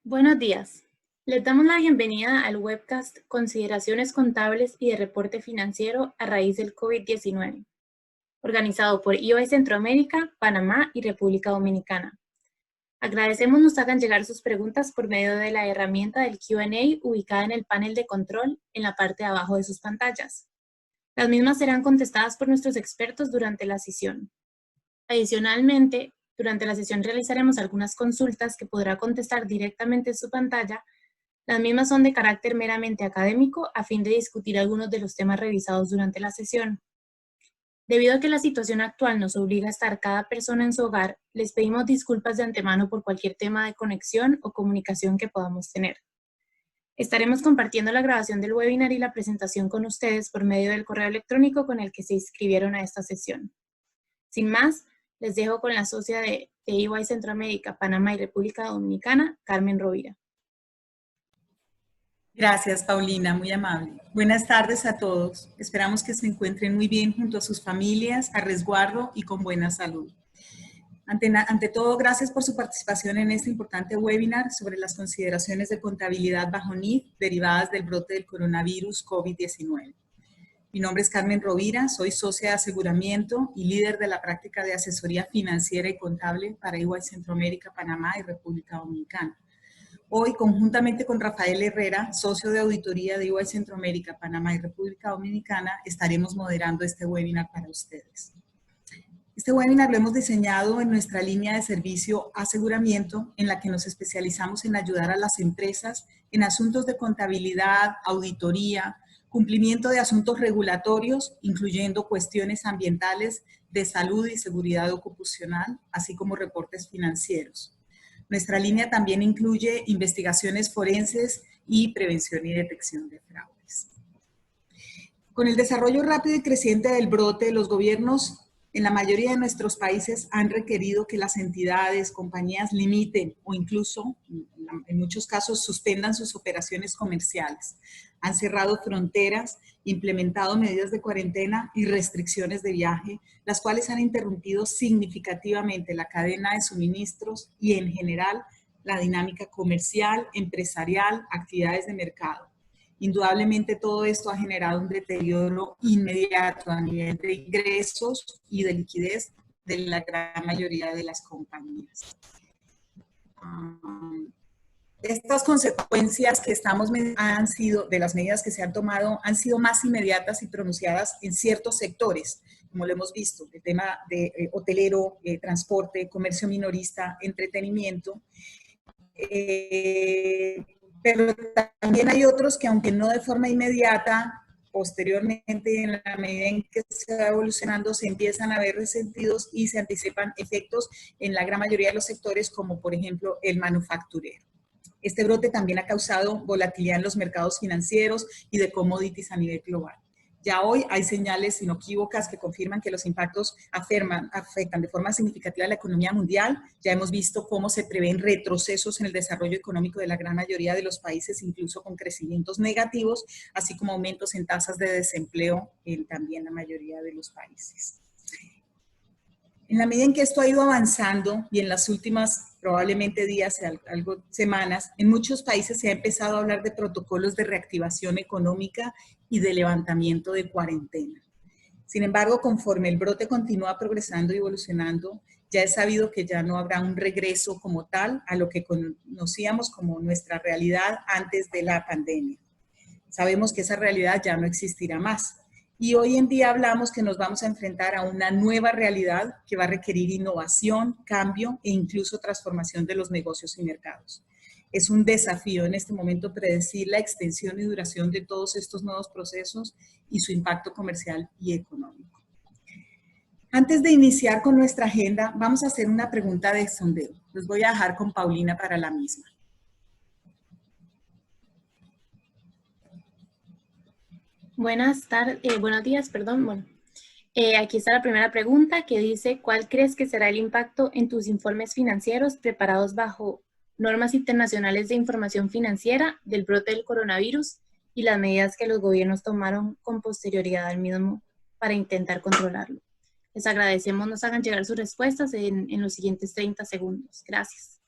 Buenos días. Les damos la bienvenida al webcast Consideraciones contables y de reporte financiero a raíz del COVID-19, organizado por EY Centroamérica, Panamá y República Dominicana. Agradecemos nos hagan llegar sus preguntas por medio de la herramienta del Q&A ubicada en el panel de control en la parte de abajo de sus pantallas. Las mismas serán contestadas por nuestros expertos durante la sesión. Adicionalmente, durante la sesión realizaremos algunas consultas que podrá contestar directamente en su pantalla. Las mismas son de carácter meramente académico a fin de discutir algunos de los temas revisados durante la sesión. Debido a que la situación actual nos obliga a estar cada persona en su hogar, les pedimos disculpas de antemano por cualquier tema de conexión o comunicación que podamos tener. Estaremos compartiendo la grabación del webinar y la presentación con ustedes por medio del correo electrónico con el que se inscribieron a esta sesión. Sin más, les dejo con la socia de EY Centroamérica, Panamá y República Dominicana, Carmen Rovira. Gracias, Paulina, muy amable. Buenas tardes a todos. Esperamos que se encuentren muy bien junto a sus familias, a resguardo y con buena salud. Ante todo, gracias por su participación en este importante webinar sobre las consideraciones de contabilidad bajo NIF derivadas del brote del coronavirus COVID-19. Mi nombre es Carmen Rovira, soy socia de aseguramiento y líder de la práctica de asesoría financiera y contable para EY Centroamérica, Panamá y República Dominicana. Hoy, conjuntamente con Rafael Herrera, socio de auditoría de EY Centroamérica, Panamá y República Dominicana, estaremos moderando este webinar para ustedes. Este webinar lo hemos diseñado en nuestra línea de servicio aseguramiento, en la que nos especializamos en ayudar a las empresas en asuntos de contabilidad, auditoría, cumplimiento de asuntos regulatorios, incluyendo cuestiones ambientales, de salud y seguridad ocupacional, así como reportes financieros. Nuestra línea también incluye investigaciones forenses y prevención y detección de fraudes. Con el desarrollo rápido y creciente del brote, los gobiernos en la mayoría de nuestros países han requerido que las entidades, compañías limiten o incluso, en muchos casos, suspendan sus operaciones comerciales. Han cerrado fronteras, implementado medidas de cuarentena y restricciones de viaje, las cuales han interrumpido significativamente la cadena de suministros y, en general, la dinámica comercial, empresarial, actividades de mercado. Indudablemente todo esto ha generado un deterioro inmediato a nivel de ingresos y de liquidez de la gran mayoría de las compañías. Estas consecuencias que han sido, de las medidas que se han tomado, han sido más inmediatas y pronunciadas en ciertos sectores, como lo hemos visto, el tema de hotelero, transporte, comercio minorista, entretenimiento. Pero también hay otros que, aunque no de forma inmediata, posteriormente, en la medida en que se va evolucionando, se empiezan a ver resentidos y se anticipan efectos en la gran mayoría de los sectores, como por ejemplo el manufacturero. Este brote también ha causado volatilidad en los mercados financieros y de commodities a nivel global. Ya hoy hay señales inequívocas que confirman que los impactos afectan de forma significativa a la economía mundial. Ya hemos visto cómo se prevén retrocesos en el desarrollo económico de la gran mayoría de los países, incluso con crecimientos negativos, así como aumentos en tasas de desempleo en también la mayoría de los países. En la medida en que esto ha ido avanzando y en las últimas probablemente días, algo semanas, en muchos países se ha empezado a hablar de protocolos de reactivación económica y de levantamiento de cuarentena. Sin embargo, conforme el brote continúa progresando y evolucionando, ya es sabido que ya no habrá un regreso como tal a lo que conocíamos como nuestra realidad antes de la pandemia. Sabemos que esa realidad ya no existirá más. Y hoy en día hablamos que nos vamos a enfrentar a una nueva realidad que va a requerir innovación, cambio e incluso transformación de los negocios y mercados. Es un desafío en este momento predecir la extensión y duración de todos estos nuevos procesos y su impacto comercial y económico. Antes de iniciar con nuestra agenda, vamos a hacer una pregunta de sondeo. Los voy a dejar con Paulina para la misma. Buenos días, perdón. Bueno, aquí está la primera pregunta que dice, ¿cuál crees que será el impacto en tus informes financieros preparados bajo normas internacionales de información financiera del brote del coronavirus y las medidas que los gobiernos tomaron con posterioridad al mismo para intentar controlarlo? Les agradecemos nos hagan llegar sus respuestas en los siguientes 30 segundos. Gracias.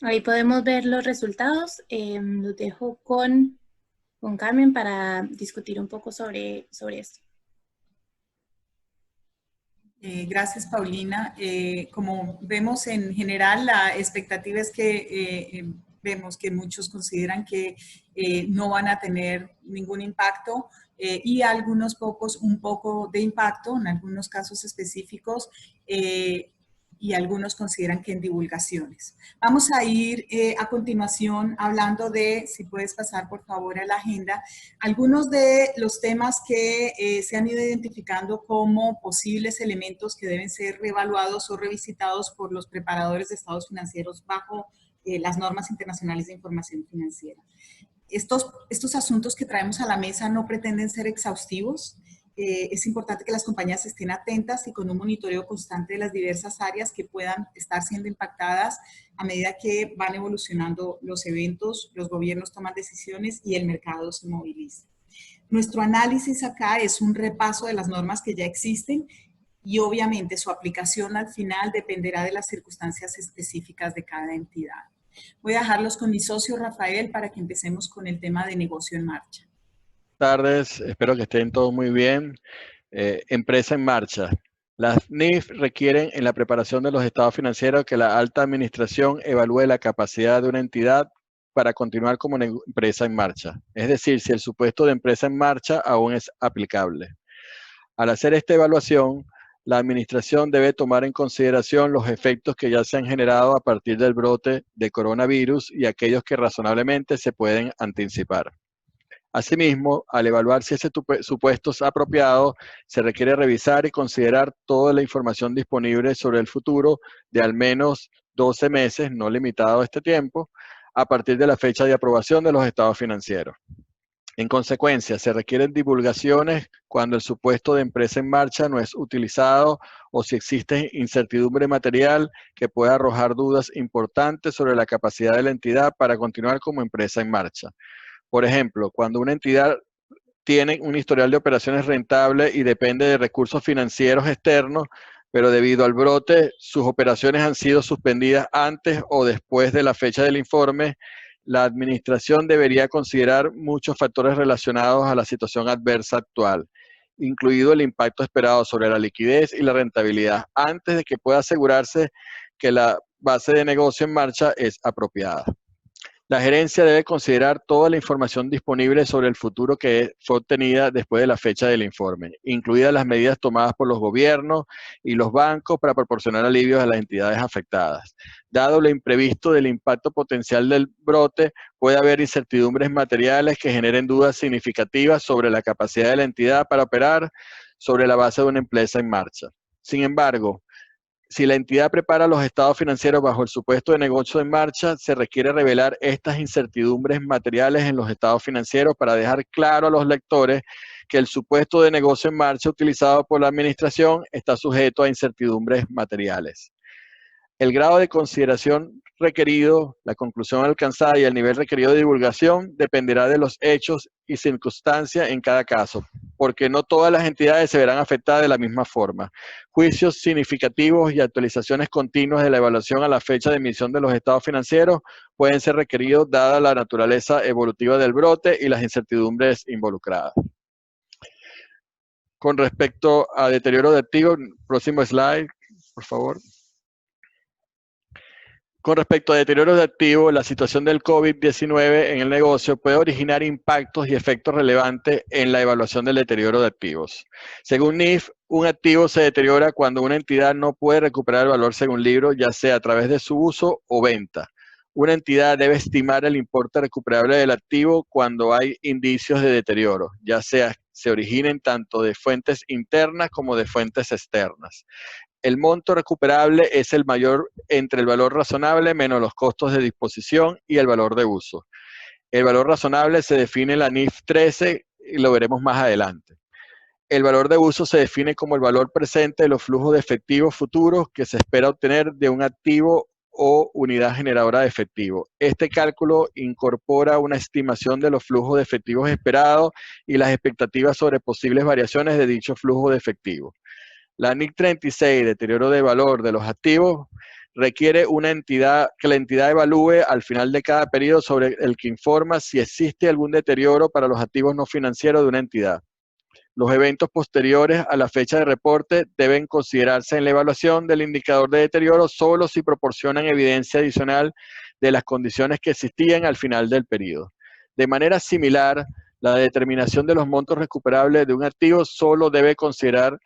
Ahí podemos ver los resultados. Los dejo con Carmen para discutir un poco sobre esto. Gracias, Paulina. Como vemos en general, la expectativa es que vemos que muchos consideran que no van a tener ningún impacto y algunos pocos un poco de impacto en algunos casos específicos y algunos consideran que en divulgaciones. Vamos a ir a continuación hablando de, si puedes pasar por favor a la agenda, algunos de los temas que se han ido identificando como posibles elementos que deben ser reevaluados o revisitados por los preparadores de estados financieros bajo las normas internacionales de información financiera. Estos asuntos que traemos a la mesa no pretenden ser exhaustivos. Es importante que las compañías estén atentas y con un monitoreo constante de las diversas áreas que puedan estar siendo impactadas a medida que van evolucionando los eventos, los gobiernos toman decisiones y el mercado se moviliza. Nuestro análisis acá es un repaso de las normas que ya existen y obviamente su aplicación al final dependerá de las circunstancias específicas de cada entidad. Voy a dejarlos con mi socio Rafael para que empecemos con el tema de negocio en marcha. Buenas tardes, espero que estén todos muy bien. Empresa en marcha. Las NIF requieren en la preparación de los estados financieros que la alta administración evalúe la capacidad de una entidad para continuar como empresa en marcha. Es decir, si el supuesto de empresa en marcha aún es aplicable. Al hacer esta evaluación, la administración debe tomar en consideración los efectos que ya se han generado a partir del brote de coronavirus y aquellos que razonablemente se pueden anticipar. Asimismo, al evaluar si ese supuesto es apropiado, se requiere revisar y considerar toda la información disponible sobre el futuro de al menos 12 meses, no limitado a este tiempo, a partir de la fecha de aprobación de los estados financieros. En consecuencia, se requieren divulgaciones cuando el supuesto de empresa en marcha no es utilizado o si existe incertidumbre material que pueda arrojar dudas importantes sobre la capacidad de la entidad para continuar como empresa en marcha. Por ejemplo, cuando una entidad tiene un historial de operaciones rentable y depende de recursos financieros externos, pero debido al brote, sus operaciones han sido suspendidas antes o después de la fecha del informe, la administración debería considerar muchos factores relacionados a la situación adversa actual, incluido el impacto esperado sobre la liquidez y la rentabilidad, antes de que pueda asegurarse que la base de negocio en marcha es apropiada. La gerencia debe considerar toda la información disponible sobre el futuro que fue obtenida después de la fecha del informe, incluidas las medidas tomadas por los gobiernos y los bancos para proporcionar alivios a las entidades afectadas. Dado lo imprevisto del impacto potencial del brote, puede haber incertidumbres materiales que generen dudas significativas sobre la capacidad de la entidad para operar sobre la base de una empresa en marcha. Sin embargo, si la entidad prepara los estados financieros bajo el supuesto de negocio en marcha, se requiere revelar estas incertidumbres materiales en los estados financieros para dejar claro a los lectores que el supuesto de negocio en marcha utilizado por la administración está sujeto a incertidumbres materiales. El grado de consideración requerido, la conclusión alcanzada y el nivel requerido de divulgación dependerá de los hechos y circunstancias en cada caso, porque no todas las entidades se verán afectadas de la misma forma. Juicios significativos y actualizaciones continuas de la evaluación a la fecha de emisión de los estados financieros pueden ser requeridos dada la naturaleza evolutiva del brote y las incertidumbres involucradas. Con respecto a deterioro de activos, próximo slide, por favor. Con respecto a deterioro de activos, la situación del COVID-19 en el negocio puede originar impactos y efectos relevantes en la evaluación del deterioro de activos. Según NIF, un activo se deteriora cuando una entidad no puede recuperar el valor según libro, ya sea a través de su uso o venta. Una entidad debe estimar el importe recuperable del activo cuando hay indicios de deterioro, ya sea se originen tanto de fuentes internas como de fuentes externas. El monto recuperable es el mayor entre el valor razonable menos los costos de disposición y el valor de uso. El valor razonable se define en la NIF 13 y lo veremos más adelante. El valor de uso se define como el valor presente de los flujos de efectivo futuros que se espera obtener de un activo o unidad generadora de efectivo. Este cálculo incorpora una estimación de los flujos de efectivos esperados y las expectativas sobre posibles variaciones de dicho flujo de efectivo. La NIC 36, deterioro de valor de los activos, requiere que la entidad evalúe al final de cada periodo sobre el que informa si existe algún deterioro para los activos no financieros de una entidad. Los eventos posteriores a la fecha de reporte deben considerarse en la evaluación del indicador de deterioro solo si proporcionan evidencia adicional de las condiciones que existían al final del periodo. De manera similar, la determinación de los montos recuperables de un activo solo debe considerar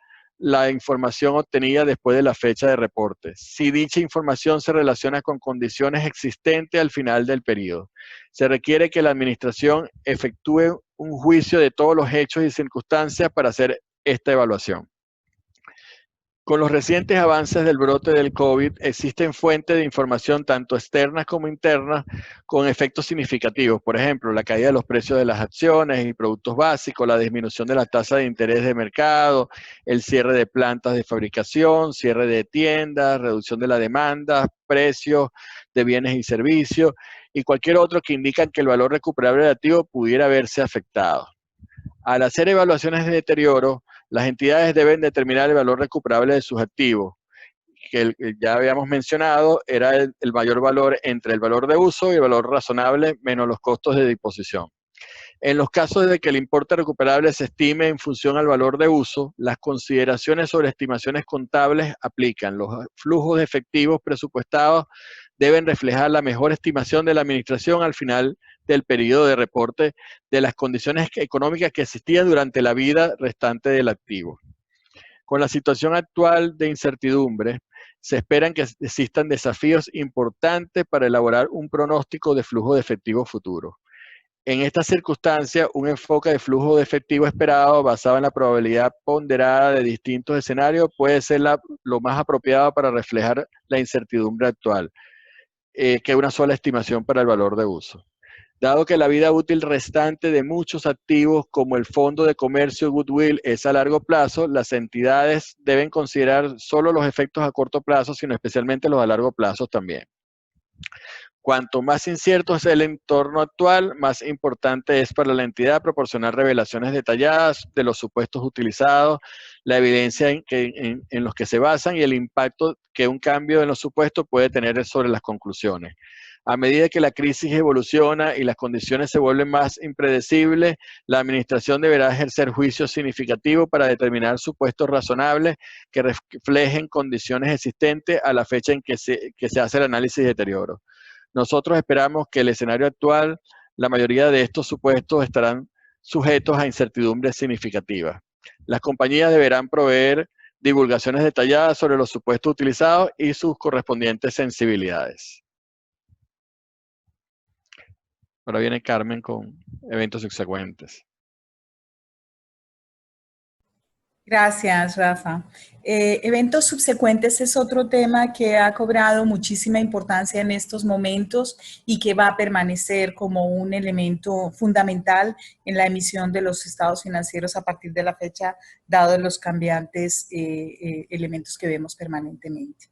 la información obtenida después de la fecha de reporte, si dicha información se relaciona con condiciones existentes al final del periodo. Se requiere que la administración efectúe un juicio de todos los hechos y circunstancias para hacer esta evaluación. Con los recientes avances del brote del COVID, existen fuentes de información tanto externas como internas con efectos significativos. Por ejemplo, la caída de los precios de las acciones y productos básicos, la disminución de la tasa de interés de mercado, el cierre de plantas de fabricación, cierre de tiendas, reducción de la demanda, precios de bienes y servicios y cualquier otro que indican que el valor recuperable de activo pudiera verse afectado. Al hacer evaluaciones de deterioro, las entidades deben determinar el valor recuperable de sus activos, que ya habíamos mencionado, era el mayor valor entre el valor de uso y el valor razonable menos los costos de disposición. En los casos de que el importe recuperable se estime en función al valor de uso, las consideraciones sobre estimaciones contables aplican. Los flujos de efectivos presupuestados deben reflejar la mejor estimación de la administración al final del periodo de reporte de las condiciones económicas que existían durante la vida restante del activo. Con la situación actual de incertidumbre, se esperan que existan desafíos importantes para elaborar un pronóstico de flujo de efectivo futuro. En esta circunstancia, un enfoque de flujo de efectivo esperado basado en la probabilidad ponderada de distintos escenarios puede ser lo más apropiado para reflejar la incertidumbre actual, que una sola estimación para el valor de uso. Dado que la vida útil restante de muchos activos como el fondo de comercio Goodwill es a largo plazo, las entidades deben considerar solo los efectos a corto plazo, sino especialmente los a largo plazo también. Cuanto más incierto es el entorno actual, más importante es para la entidad proporcionar revelaciones detalladas de los supuestos utilizados, la evidencia en los que se basan y el impacto que un cambio en los supuestos puede tener sobre las conclusiones. A medida que la crisis evoluciona y las condiciones se vuelven más impredecibles, la administración deberá ejercer juicios significativos para determinar supuestos razonables que reflejen condiciones existentes a la fecha en que se hace el análisis de deterioro. Nosotros esperamos que el escenario actual, la mayoría de estos supuestos estarán sujetos a incertidumbres significativas. Las compañías deberán proveer divulgaciones detalladas sobre los supuestos utilizados y sus correspondientes sensibilidades. Ahora viene Carmen con eventos subsecuentes. Gracias, Rafa. Eventos subsecuentes es otro tema que ha cobrado muchísima importancia en estos momentos y que va a permanecer como un elemento fundamental en la emisión de los estados financieros a partir de la fecha, dado los cambiantes elementos que vemos permanentemente.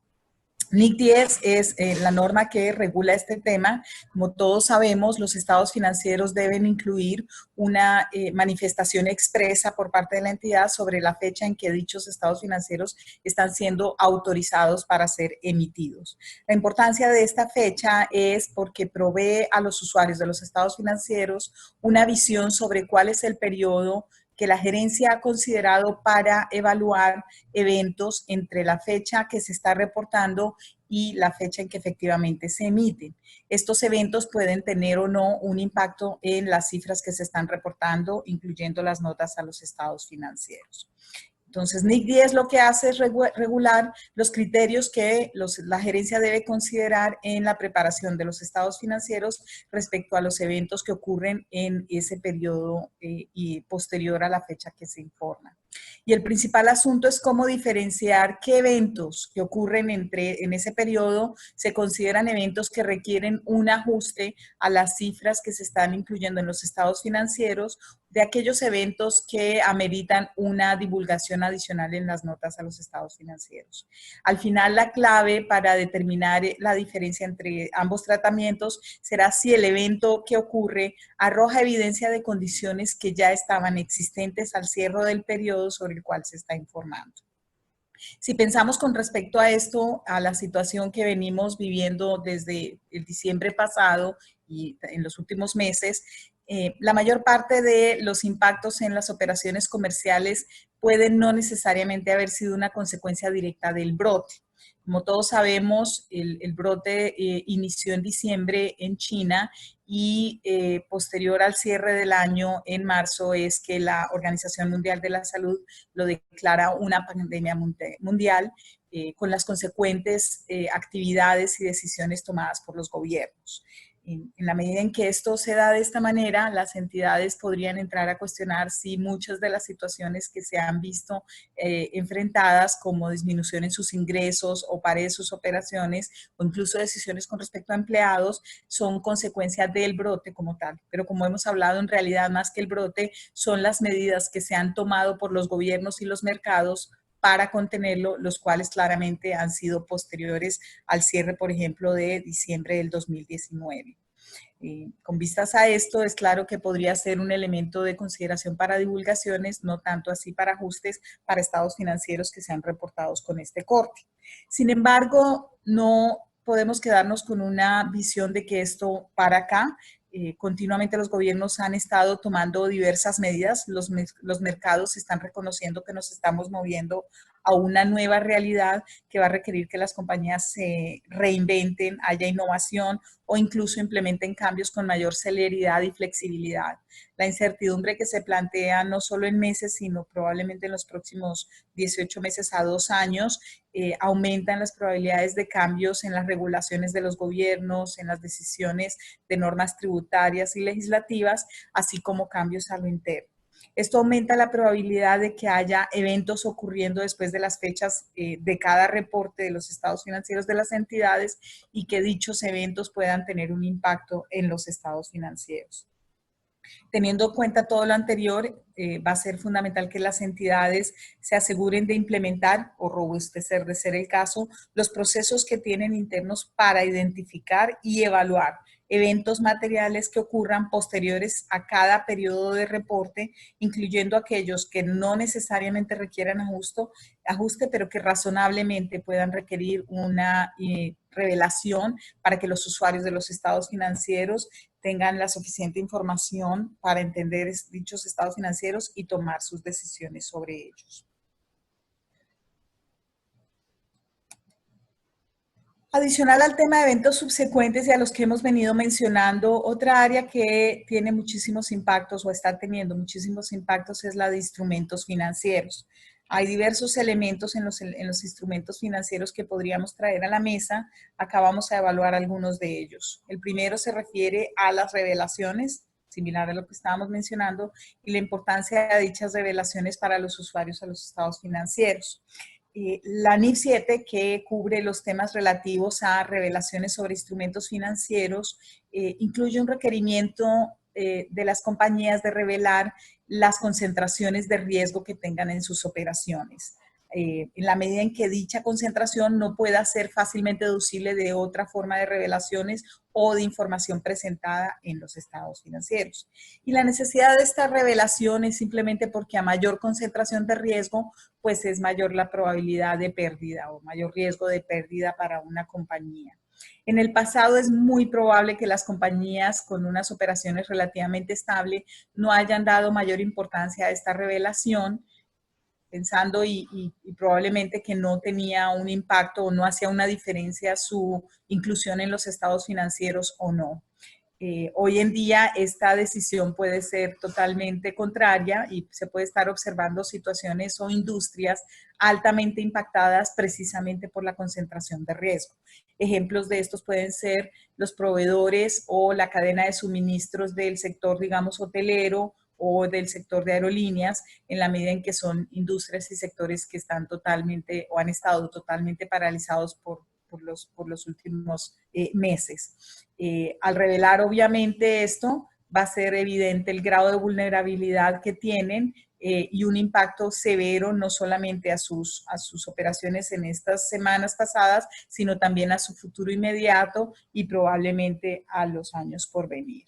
NIC 10 es la norma que regula este tema. Como todos sabemos, los estados financieros deben incluir una manifestación expresa por parte de la entidad sobre la fecha en que dichos estados financieros están siendo autorizados para ser emitidos. La importancia de esta fecha es porque provee a los usuarios de los estados financieros una visión sobre cuál es el periodo que la gerencia ha considerado para evaluar eventos entre la fecha que se está reportando y la fecha en que efectivamente se emiten. Estos eventos pueden tener o no un impacto en las cifras que se están reportando, incluyendo las notas a los estados financieros. Entonces, NIC 10 lo que hace es regular los criterios que la gerencia debe considerar en la preparación de los estados financieros respecto a los eventos que ocurren en ese periodo y posterior a la fecha que se informa. Y el principal asunto es cómo diferenciar qué eventos que ocurren en ese periodo se consideran eventos que requieren un ajuste a las cifras que se están incluyendo en los estados financieros de aquellos eventos que ameritan una divulgación adicional en las notas a los estados financieros. Al final, la clave para determinar la diferencia entre ambos tratamientos será si el evento que ocurre arroja evidencia de condiciones que ya estaban existentes al cierre del periodo sobre el cual se está informando. Si pensamos con respecto a esto, a la situación que venimos viviendo desde el diciembre pasado y en los últimos meses, la mayor parte de los impactos en las operaciones comerciales pueden no necesariamente haber sido una consecuencia directa del brote. Como todos sabemos, el brote inició en diciembre en China y posterior al cierre del año, en marzo, es que la Organización Mundial de la Salud lo declara una pandemia mundial con las consecuentes actividades y decisiones tomadas por los gobiernos. En la medida en que esto se da de esta manera, las entidades podrían entrar a cuestionar si muchas de las situaciones que se han visto enfrentadas, como disminución en sus ingresos o pares de sus operaciones, o incluso decisiones con respecto a empleados, son consecuencia del brote como tal. Pero como hemos hablado, en realidad, más que el brote, son las medidas que se han tomado por los gobiernos y los mercados para contenerlo, los cuales claramente han sido posteriores al cierre, por ejemplo, de diciembre del 2019. Con vistas a esto, es claro que podría ser un elemento de consideración para divulgaciones, no tanto así para ajustes para estados financieros que sean reportados con este corte. Sin embargo, no podemos quedarnos con una visión de que esto para acá. Continuamente los gobiernos han estado tomando diversas medidas, los mercados están reconociendo que nos estamos moviendo a una nueva realidad que va a requerir que las compañías se reinventen, haya innovación o incluso implementen cambios con mayor celeridad y flexibilidad. La incertidumbre que se plantea no solo en meses, sino probablemente en los próximos 18 meses a 2 años, aumentan las probabilidades de cambios en las regulaciones de los gobiernos, en las decisiones de normas tributarias y legislativas, así como cambios a lo interno. Esto aumenta la probabilidad de que haya eventos ocurriendo después de las fechas de cada reporte de los estados financieros de las entidades y que dichos eventos puedan tener un impacto en los estados financieros. Teniendo en cuenta todo lo anterior, va a ser fundamental que las entidades se aseguren de implementar o robustecer, de ser el caso, los procesos que tienen internos para identificar y evaluar eventos materiales que ocurran posteriores a cada periodo de reporte, incluyendo aquellos que no necesariamente requieran ajuste, pero que razonablemente puedan requerir una revelación para que los usuarios de los estados financieros tengan la suficiente información para entender dichos estados financieros y tomar sus decisiones sobre ellos. Adicional al tema de eventos subsecuentes y a los que hemos venido mencionando, otra área que tiene muchísimos impactos o está teniendo muchísimos impactos es la de instrumentos financieros. Hay diversos elementos en los instrumentos financieros que podríamos traer a la mesa. Acá vamos a evaluar algunos de ellos. El primero se refiere a las revelaciones, similar a lo que estábamos mencionando, y la importancia de dichas revelaciones para los usuarios a los estados financieros. La NIF 7, que cubre los temas relativos a revelaciones sobre instrumentos financieros, incluye un requerimiento de las compañías de revelar las concentraciones de riesgo que tengan en sus operaciones. En la medida en que dicha concentración no pueda ser fácilmente deducible de otra forma de revelaciones o de información presentada en los estados financieros. Y la necesidad de esta revelación es simplemente porque a mayor concentración de riesgo, pues es mayor la probabilidad de pérdida o mayor riesgo de pérdida para una compañía. En el pasado es muy probable que las compañías con unas operaciones relativamente estables no hayan dado mayor importancia a esta revelación, pensando y probablemente que no tenía un impacto o no hacía una diferencia su inclusión en los estados financieros o no. Hoy en día esta decisión puede ser totalmente contraria y se puede estar observando situaciones o industrias altamente impactadas precisamente por la concentración de riesgo. Ejemplos de estos pueden ser los proveedores o la cadena de suministros del sector, digamos, hotelero o del sector de aerolíneas, en la medida en que son industrias y sectores que están totalmente o han estado totalmente paralizados por los últimos meses. Al revelar obviamente esto, va a ser evidente el grado de vulnerabilidad que tienen y un impacto severo no solamente a sus operaciones en estas semanas pasadas, sino también a su futuro inmediato y probablemente a los años por venir.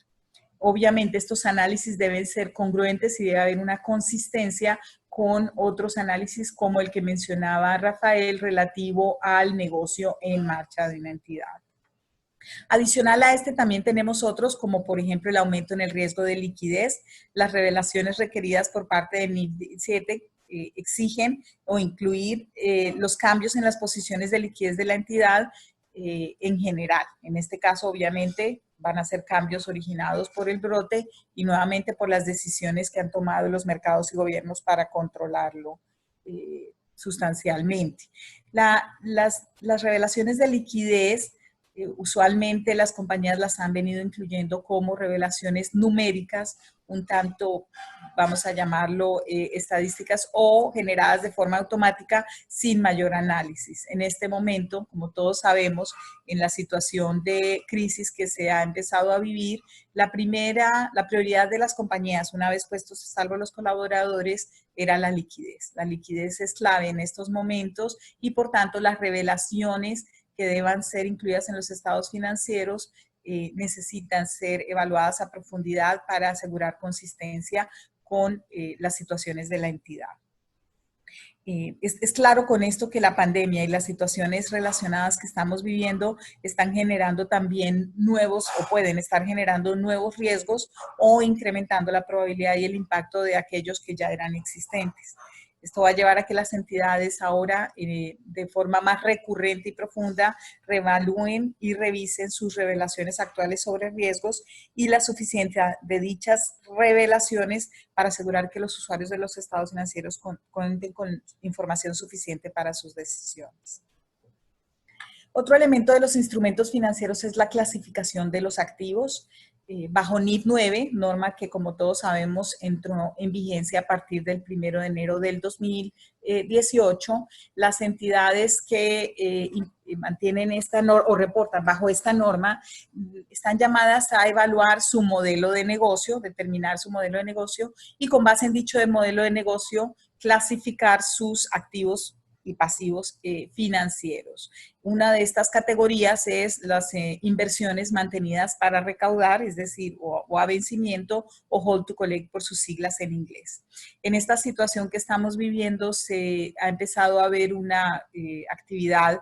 Obviamente estos análisis deben ser congruentes y debe haber una consistencia con otros análisis como el que mencionaba Rafael relativo al negocio en marcha de una entidad. Adicional a este también tenemos otros como por ejemplo el aumento en el riesgo de liquidez. Las revelaciones requeridas por parte del NIF 7 exigen o incluir los cambios en las posiciones de liquidez de la entidad en general. En este caso obviamente van a ser cambios originados por el brote y nuevamente por las decisiones que han tomado los mercados y gobiernos para controlarlo sustancialmente. Las revelaciones de liquidez usualmente las compañías las han venido incluyendo como revelaciones numéricas, un tanto, vamos a llamarlo, estadísticas o generadas de forma automática sin mayor análisis. En este momento, como todos sabemos, en la situación de crisis que se ha empezado a vivir, la prioridad de las compañías, una vez puestos a salvo los colaboradores, era la liquidez. La liquidez es clave en estos momentos y, por tanto, las revelaciones que deban ser incluidas en los estados financieros necesitan ser evaluadas a profundidad para asegurar consistencia con las situaciones de la entidad. Es claro con esto que la pandemia y las situaciones relacionadas que estamos viviendo están generando también nuevos o pueden estar generando nuevos riesgos o incrementando la probabilidad y el impacto de aquellos que ya eran existentes. Esto va a llevar a que las entidades ahora de forma más recurrente y profunda reevalúen y revisen sus revelaciones actuales sobre riesgos y la suficiencia de dichas revelaciones para asegurar que los usuarios de los estados financieros cuenten con información suficiente para sus decisiones. Otro elemento de los instrumentos financieros es la clasificación de los activos. Bajo NIF 9, norma que como todos sabemos entró en vigencia a partir del 1 de enero del 2018, las entidades que mantienen esta norma o reportan bajo esta norma están llamadas a evaluar su modelo de negocio, determinar su modelo de negocio y con base en dicho modelo de negocio clasificar sus activos y pasivos financieros. Una de estas categorías es las inversiones mantenidas para recaudar, es decir, o a vencimiento o hold to collect por sus siglas en inglés. En esta situación que estamos viviendo se ha empezado a ver una actividad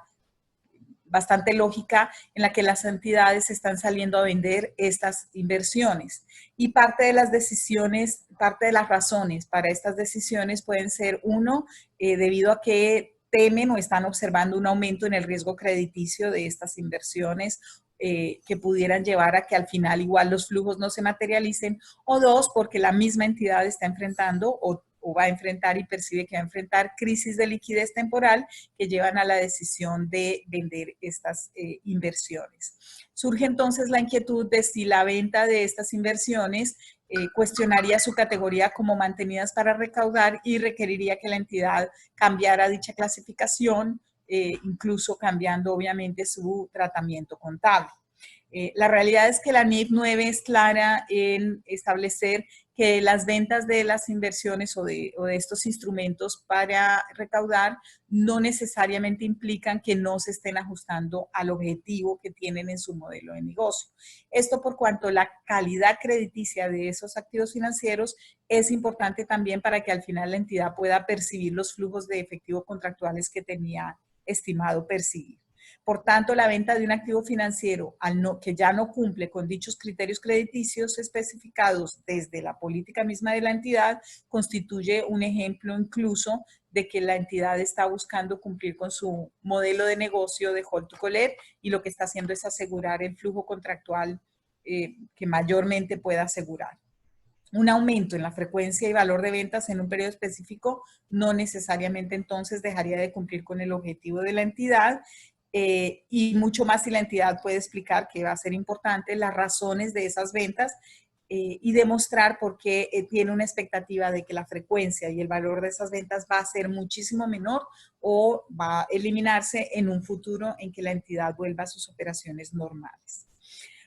bastante lógica en la que las entidades están saliendo a vender estas inversiones. Y parte de las decisiones, parte de las razones para estas decisiones pueden ser, uno, debido a que temen o están observando un aumento en el riesgo crediticio de estas inversiones que pudieran llevar a que al final igual los flujos no se materialicen, o dos, porque la misma entidad está enfrentando o va a enfrentar y percibe que va a enfrentar crisis de liquidez temporal que llevan a la decisión de vender estas inversiones. Surge entonces la inquietud de si la venta de estas inversiones cuestionaría su categoría como mantenidas para recaudar y requeriría que la entidad cambiara dicha clasificación, incluso cambiando obviamente su tratamiento contable. La realidad es que la NIF 9 es clara en establecer que las ventas de las inversiones o de estos instrumentos para recaudar no necesariamente implican que no se estén ajustando al objetivo que tienen en su modelo de negocio. Esto por cuanto la calidad crediticia de esos activos financieros es importante también para que al final la entidad pueda percibir los flujos de efectivo contractuales que tenía estimado percibir. Por tanto, la venta de un activo financiero que ya no cumple con dichos criterios crediticios especificados desde la política misma de la entidad constituye un ejemplo incluso de que la entidad está buscando cumplir con su modelo de negocio de hold to collect y lo que está haciendo es asegurar el flujo contractual que mayormente pueda asegurar. Un aumento en la frecuencia y valor de ventas en un periodo específico no necesariamente entonces dejaría de cumplir con el objetivo de la entidad. Y mucho más si la entidad puede explicar, que va a ser importante, las razones de esas ventas y demostrar por qué tiene una expectativa de que la frecuencia y el valor de esas ventas va a ser muchísimo menor o va a eliminarse en un futuro en que la entidad vuelva a sus operaciones normales.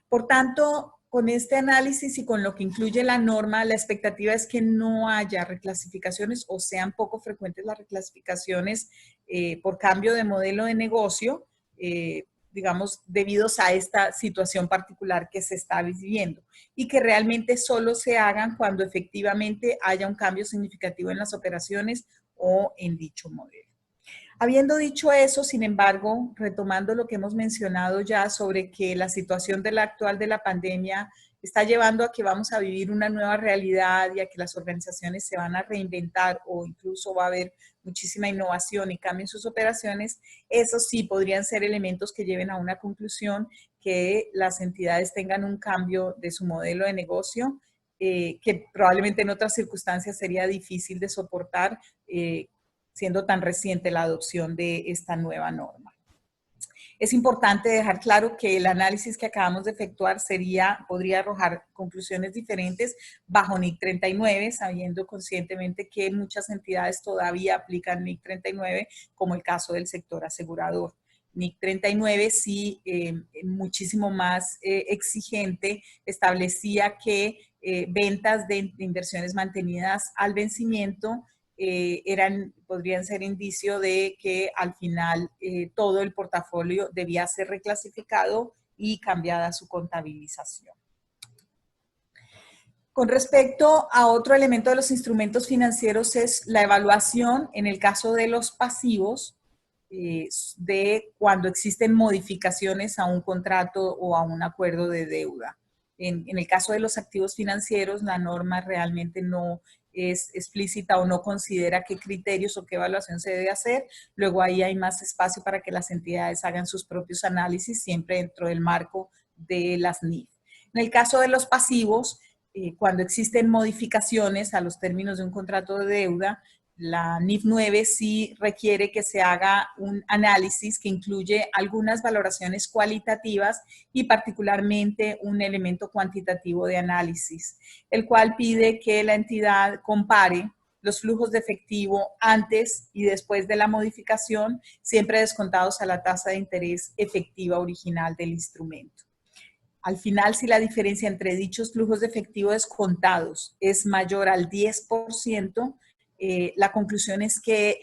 Por tanto, con este análisis y con lo que incluye la norma, la expectativa es que no haya reclasificaciones o sean poco frecuentes las reclasificaciones por cambio de modelo de negocio, digamos, debidos a esta situación particular que se está viviendo y que realmente solo se hagan cuando efectivamente haya un cambio significativo en las operaciones o en dicho modelo. Habiendo dicho eso, sin embargo, retomando lo que hemos mencionado ya sobre que la situación actual de la pandemia está llevando a que vamos a vivir una nueva realidad y a que las organizaciones se van a reinventar o incluso va a haber muchísima innovación y cambio en sus operaciones, esos sí podrían ser elementos que lleven a una conclusión que las entidades tengan un cambio de su modelo de negocio, que probablemente en otras circunstancias sería difícil de soportar, siendo tan reciente la adopción de esta nueva norma. Es importante dejar claro que el análisis que acabamos de efectuar podría arrojar conclusiones diferentes bajo NIC 39, sabiendo conscientemente que muchas entidades todavía aplican NIC 39, como el caso del sector asegurador. NIC 39 sí, muchísimo más exigente, establecía que ventas de inversiones mantenidas al vencimiento podrían ser indicio de que al final todo el portafolio debía ser reclasificado y cambiada su contabilización. Con respecto a otro elemento de los instrumentos financieros es la evaluación en el caso de los pasivos de cuando existen modificaciones a un contrato o a un acuerdo de deuda. En el caso de los activos financieros, la norma realmente no es explícita o no considera qué criterios o qué evaluación se debe hacer. Luego ahí hay más espacio para que las entidades hagan sus propios análisis, siempre dentro del marco de las NIF. En el caso de los pasivos, cuando existen modificaciones a los términos de un contrato de deuda, la NIF 9 sí requiere que se haga un análisis que incluye algunas valoraciones cualitativas y particularmente un elemento cuantitativo de análisis, el cual pide que la entidad compare los flujos de efectivo antes y después de la modificación, siempre descontados a la tasa de interés efectiva original del instrumento. Al final, si la diferencia entre dichos flujos de efectivo descontados es mayor al 10%, la conclusión es que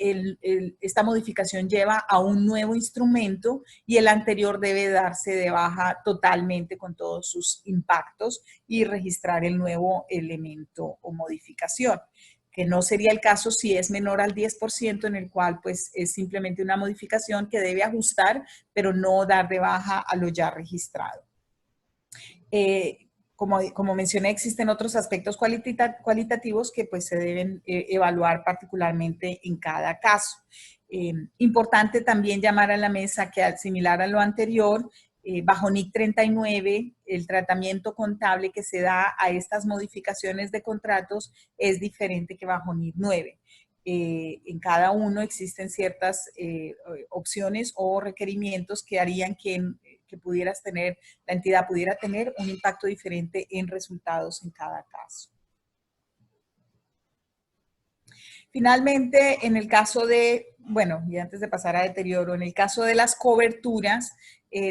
esta modificación lleva a un nuevo instrumento y el anterior debe darse de baja totalmente con todos sus impactos y registrar el nuevo elemento o modificación, que no sería el caso si es menor al 10%, en el cual pues es simplemente una modificación que debe ajustar, pero no dar de baja a lo ya registrado. Como mencioné, existen otros aspectos cualitativos que pues se deben evaluar particularmente en cada caso. Importante también llamar a la mesa que, similar a lo anterior, bajo NIC 39, el tratamiento contable que se da a estas modificaciones de contratos es diferente que bajo NIC 9. En cada uno existen ciertas opciones o requerimientos que harían que la entidad pudiera tener un impacto diferente en resultados en cada caso. Finalmente, en el caso de, bueno, y antes de pasar a deterioro, en el caso de las coberturas,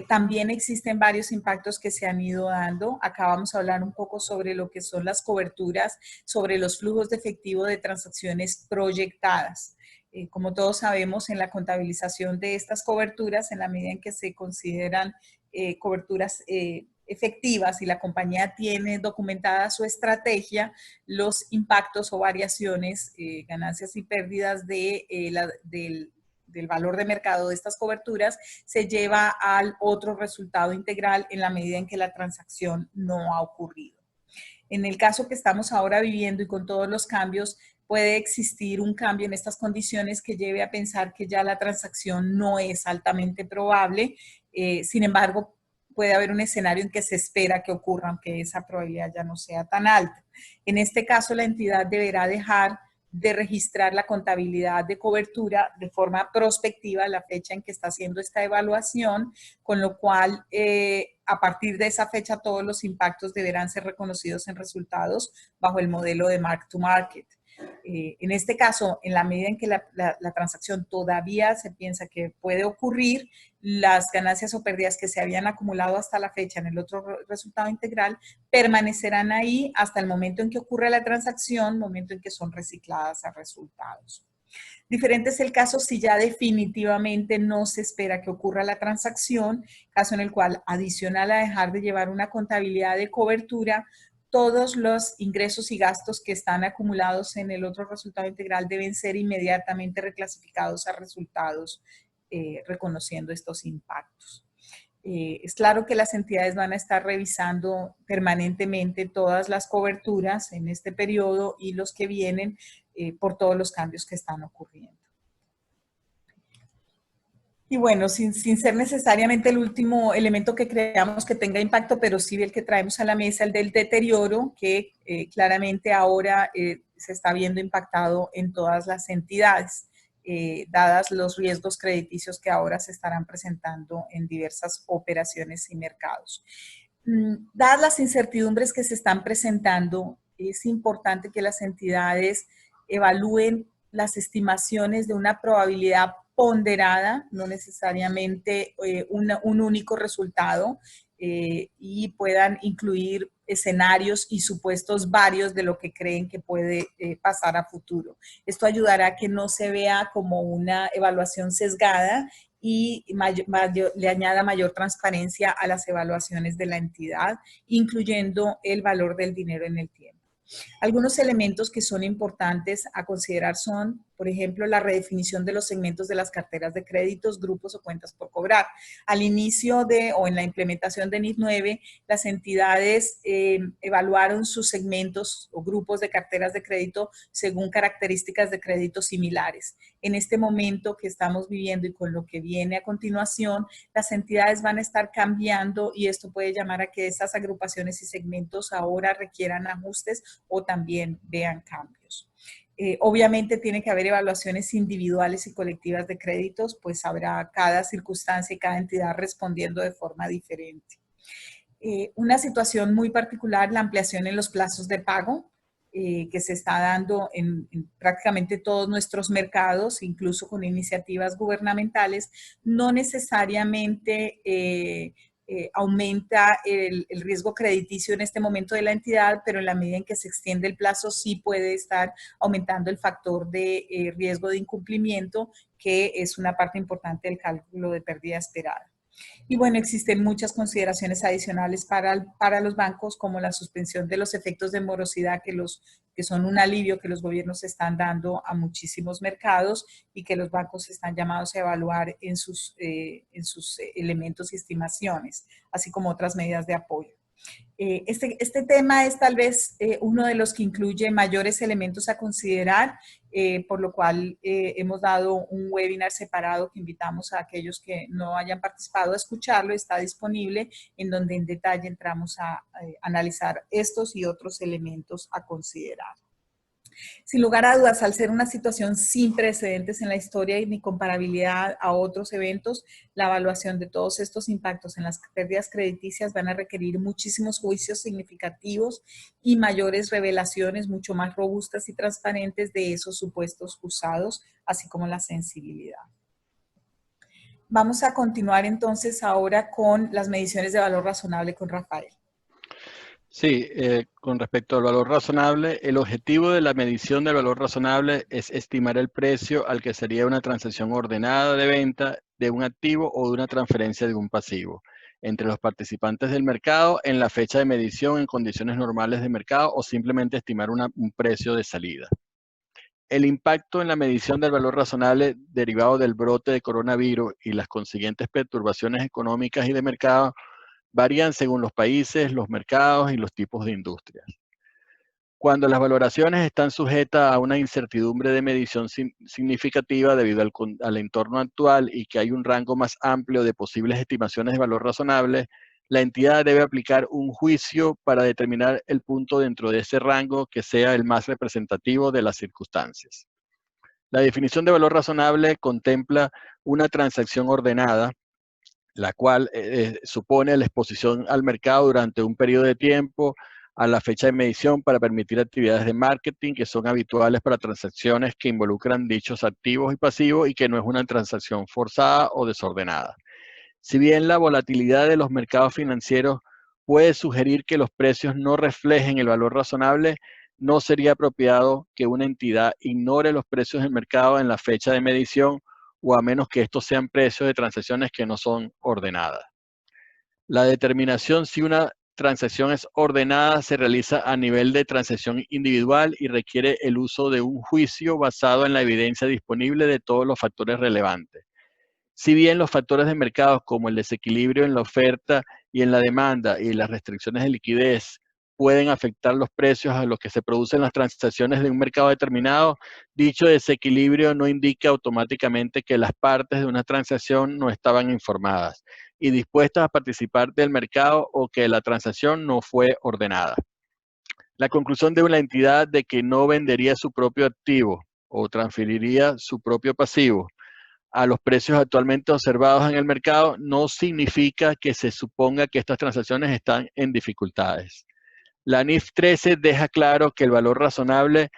también existen varios impactos que se han ido dando. Acá vamos a hablar un poco sobre lo que son las coberturas, sobre los flujos de efectivo de transacciones proyectadas. Como todos sabemos, en la contabilización de estas coberturas, en la medida en que se consideran coberturas efectivas y la compañía tiene documentada su estrategia, los impactos o variaciones, ganancias y pérdidas del valor de mercado de estas coberturas se lleva al otro resultado integral en la medida en que la transacción no ha ocurrido. En el caso que estamos ahora viviendo y con todos los cambios, puede existir un cambio en estas condiciones que lleve a pensar que ya la transacción no es altamente probable. Sin embargo, puede haber un escenario en que se espera que ocurra, aunque esa probabilidad ya no sea tan alta. En este caso, la entidad deberá dejar de registrar la contabilidad de cobertura de forma prospectiva a la fecha en que está haciendo esta evaluación, con lo cual a partir de esa fecha todos los impactos deberán ser reconocidos en resultados bajo el modelo de mark to market. En este caso, en la medida en que la transacción todavía se piensa que puede ocurrir, las ganancias o pérdidas que se habían acumulado hasta la fecha en el otro resultado integral permanecerán ahí hasta el momento en que ocurre la transacción, momento en que son recicladas a resultados. Diferente es el caso si ya definitivamente no se espera que ocurra la transacción, caso en el cual, adicional a dejar de llevar una contabilidad de cobertura, todos los ingresos y gastos que están acumulados en el otro resultado integral deben ser inmediatamente reclasificados a resultados, reconociendo estos impactos. Es claro que las entidades van a estar revisando permanentemente todas las coberturas en este periodo y los que vienen por todos los cambios que están ocurriendo. Y bueno, sin ser necesariamente el último elemento que creamos que tenga impacto, pero sí el que traemos a la mesa, el del deterioro, que claramente ahora se está viendo impactado en todas las entidades, dadas los riesgos crediticios que ahora se estarán presentando en diversas operaciones y mercados. Dadas las incertidumbres que se están presentando, es importante que las entidades evalúen las estimaciones de una probabilidad ponderada, no necesariamente un único resultado, y puedan incluir escenarios y supuestos varios de lo que creen que puede pasar a futuro. Esto ayudará a que no se vea como una evaluación sesgada y le añada mayor transparencia a las evaluaciones de la entidad, incluyendo el valor del dinero en el tiempo. Algunos elementos que son importantes a considerar son, por ejemplo, la redefinición de los segmentos de las carteras de créditos, grupos o cuentas por cobrar. Al inicio o en la implementación de NIF 9, las entidades evaluaron sus segmentos o grupos de carteras de crédito según características de crédito similares. En este momento que estamos viviendo y con lo que viene a continuación, las entidades van a estar cambiando y esto puede llamar a que esas agrupaciones y segmentos ahora requieran ajustes o también vean cambios. Obviamente tiene que haber evaluaciones individuales y colectivas de créditos, pues habrá cada circunstancia y cada entidad respondiendo de forma diferente. Una situación muy particular, la ampliación en los plazos de pago, que se está dando en prácticamente todos nuestros mercados, incluso con iniciativas gubernamentales, no necesariamente aumenta el riesgo crediticio en este momento de la entidad, pero en la medida en que se extiende el plazo sí puede estar aumentando el factor de riesgo de incumplimiento, que es una parte importante del cálculo de pérdida esperada. Y bueno, existen muchas consideraciones adicionales para los bancos, como la suspensión de los efectos de morosidad, que son un alivio que los gobiernos están dando a muchísimos mercados y que los bancos están llamados a evaluar en sus elementos y estimaciones, así como otras medidas de apoyo. Este tema es tal vez uno de los que incluye mayores elementos a considerar, por lo cual hemos dado un webinar separado que invitamos a aquellos que no hayan participado a escucharlo. Está disponible, en donde en detalle entramos a analizar estos y otros elementos a considerar. Sin lugar a dudas, al ser una situación sin precedentes en la historia y ni comparabilidad a otros eventos, la evaluación de todos estos impactos en las pérdidas crediticias van a requerir muchísimos juicios significativos y mayores revelaciones mucho más robustas y transparentes de esos supuestos usados, así como la sensibilidad. Vamos a continuar entonces ahora con las mediciones de valor razonable con Rafael. Sí, con respecto al valor razonable, el objetivo de la medición del valor razonable es estimar el precio al que sería una transacción ordenada de venta de un activo o de una transferencia de un pasivo entre los participantes del mercado en la fecha de medición en condiciones normales de mercado o simplemente estimar un precio de salida. El impacto en la medición del valor razonable derivado del brote de coronavirus y las consiguientes perturbaciones económicas y de mercado varían según los países, los mercados y los tipos de industrias. Cuando las valoraciones están sujetas a una incertidumbre de medición significativa debido al entorno actual y que hay un rango más amplio de posibles estimaciones de valor razonable, la entidad debe aplicar un juicio para determinar el punto dentro de ese rango que sea el más representativo de las circunstancias. La definición de valor razonable contempla una transacción ordenada, la cual supone la exposición al mercado durante un periodo de tiempo a la fecha de medición para permitir actividades de marketing que son habituales para transacciones que involucran dichos activos y pasivos y que no es una transacción forzada o desordenada. Si bien la volatilidad de los mercados financieros puede sugerir que los precios no reflejen el valor razonable, no sería apropiado que una entidad ignore los precios del mercado en la fecha de medición o a menos que estos sean precios de transacciones que no son ordenadas. La determinación si una transacción es ordenada se realiza a nivel de transacción individual y requiere el uso de un juicio basado en la evidencia disponible de todos los factores relevantes. Si bien los factores de mercado como el desequilibrio en la oferta y en la demanda y las restricciones de liquidez pueden afectar los precios a los que se producen las transacciones de un mercado determinado, dicho desequilibrio no indica automáticamente que las partes de una transacción no estaban informadas y dispuestas a participar del mercado o que la transacción no fue ordenada. La conclusión de una entidad de que no vendería su propio activo o transferiría su propio pasivo a los precios actualmente observados en el mercado no significa que se suponga que estas transacciones están en dificultades. La NIF 13 deja claro que el valor razonable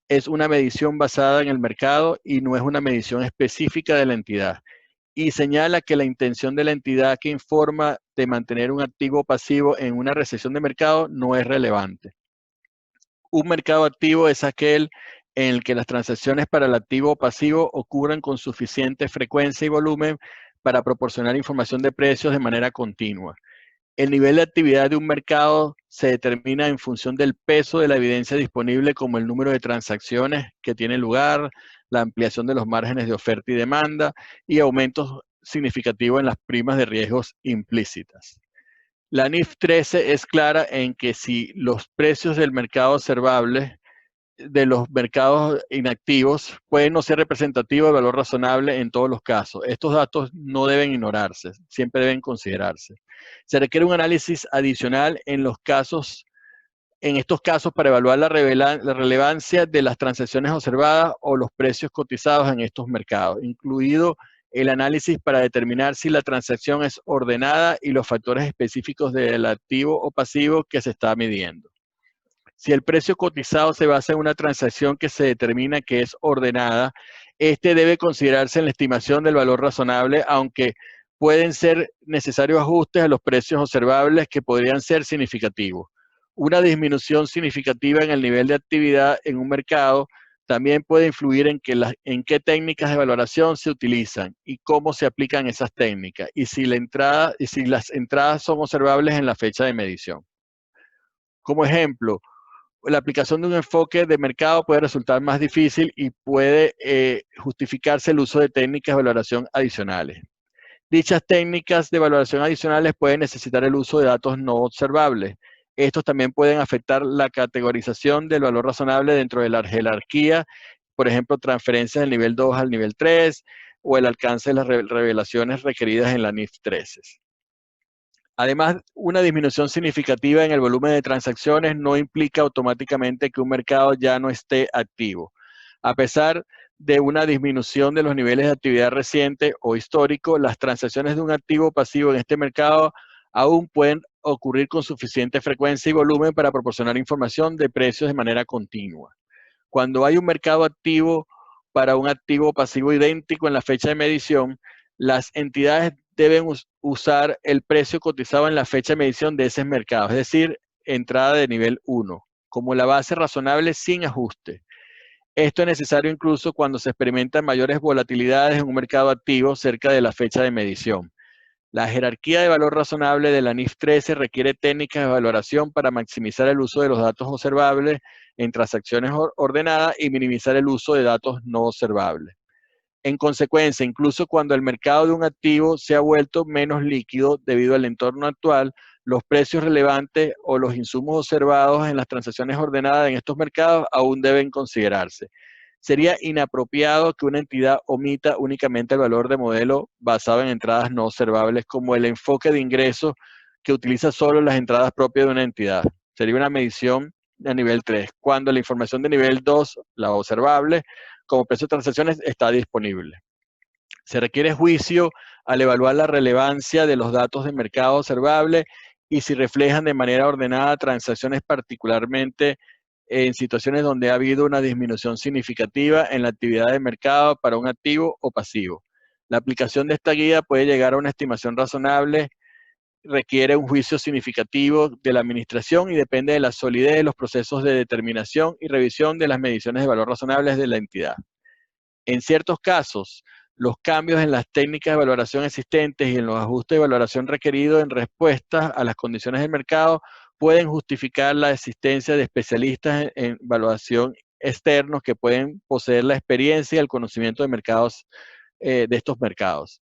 es una medición basada en el mercado y no es una medición específica de la entidad. Y señala que la intención de la entidad que informa de mantener un activo pasivo en una recesión de mercado no es relevante. Un mercado activo es aquel en el que las transacciones para el activo pasivo ocurren con suficiente frecuencia y volumen para proporcionar información de precios de manera continua. El nivel de actividad de un mercado se determina en función del peso de la evidencia disponible, como el número de transacciones que tiene lugar, la ampliación de los márgenes de oferta y demanda y aumentos significativos en las primas de riesgos implícitas. La NIF 13 es clara en que si los precios del mercado observable de los mercados inactivos pueden no ser representativos de valor razonable en todos los casos. Estos datos no deben ignorarse, siempre deben considerarse. Se requiere un análisis adicional en estos casos para evaluar la relevancia de las transacciones observadas o los precios cotizados en estos mercados, incluido el análisis para determinar si la transacción es ordenada y los factores específicos del activo o pasivo que se está midiendo. Si el precio cotizado se basa en una transacción que se determina que es ordenada, este debe considerarse en la estimación del valor razonable, aunque pueden ser necesarios ajustes a los precios observables que podrían ser significativos. Una disminución significativa en el nivel de actividad en un mercado también puede influir en qué técnicas de valoración se utilizan y cómo se aplican esas técnicas y si las entradas son observables en la fecha de medición. Como ejemplo, la aplicación de un enfoque de mercado puede resultar más difícil y puede justificarse el uso de técnicas de valoración adicionales. Dichas técnicas de valoración adicionales pueden necesitar el uso de datos no observables. Estos también pueden afectar la categorización del valor razonable dentro de la jerarquía, por ejemplo, transferencias del nivel 2 al nivel 3 o el alcance de las revelaciones requeridas en la NIF 13. Además, una disminución significativa en el volumen de transacciones no implica automáticamente que un mercado ya no esté activo. A pesar de una disminución de los niveles de actividad reciente o histórico, las transacciones de un activo pasivo en este mercado aún pueden ocurrir con suficiente frecuencia y volumen para proporcionar información de precios de manera continua. Cuando hay un mercado activo para un activo pasivo idéntico en la fecha de medición, las entidades deben usar el precio cotizado en la fecha de medición de ese mercado, es decir, entrada de nivel 1, como la base razonable sin ajuste. Esto es necesario incluso cuando se experimentan mayores volatilidades en un mercado activo cerca de la fecha de medición. La jerarquía de valor razonable de la NIF 13 requiere técnicas de valoración para maximizar el uso de los datos observables en transacciones ordenadas y minimizar el uso de datos no observables. En consecuencia, incluso cuando el mercado de un activo se ha vuelto menos líquido debido al entorno actual, los precios relevantes o los insumos observados en las transacciones ordenadas en estos mercados aún deben considerarse. Sería inapropiado que una entidad omita únicamente el valor de modelo basado en entradas no observables, como el enfoque de ingresos que utiliza solo las entradas propias de una entidad. Sería una medición a nivel 3, cuando la información de nivel 2, la observable, como precio de transacciones, está disponible. Se requiere juicio al evaluar la relevancia de los datos de mercado observable y si reflejan de manera ordenada transacciones, particularmente en situaciones donde ha habido una disminución significativa en la actividad de mercado para un activo o pasivo. La aplicación de esta guía puede llegar a una estimación razonable requiere un juicio significativo de la administración y depende de la solidez de los procesos de determinación y revisión de las mediciones de valor razonables de la entidad. En ciertos casos, los cambios en las técnicas de valoración existentes y en los ajustes de valoración requeridos en respuesta a las condiciones del mercado pueden justificar la existencia de especialistas en evaluación externos que pueden poseer la experiencia y el conocimiento de mercados, de estos mercados.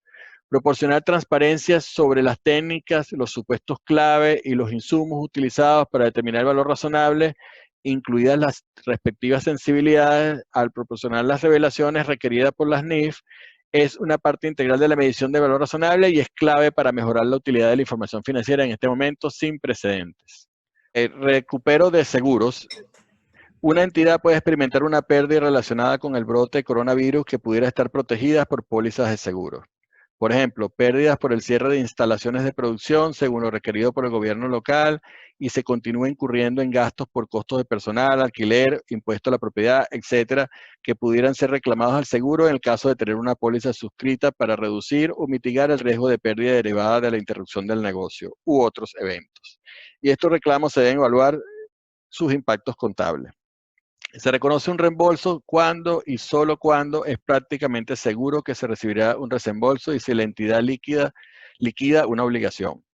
Proporcionar transparencia sobre las técnicas, los supuestos clave y los insumos utilizados para determinar el valor razonable, incluidas las respectivas sensibilidades, al proporcionar las revelaciones requeridas por las NIF, es una parte integral de la medición de valor razonable y es clave para mejorar la utilidad de la información financiera en este momento sin precedentes. El recupero de seguros. Una entidad puede experimentar una pérdida relacionada con el brote de coronavirus que pudiera estar protegida por pólizas de seguro. Por ejemplo, pérdidas por el cierre de instalaciones de producción según lo requerido por el gobierno local y se continúa incurriendo en gastos por costos de personal, alquiler, impuesto a la propiedad, etcétera, que pudieran ser reclamados al seguro en el caso de tener una póliza suscrita para reducir o mitigar el riesgo de pérdida derivada de la interrupción del negocio u otros eventos. Y estos reclamos se deben evaluar sus impactos contables. Se reconoce un reembolso cuando y solo cuando es prácticamente seguro que se recibirá un reembolso y si la entidad liquida una obligación.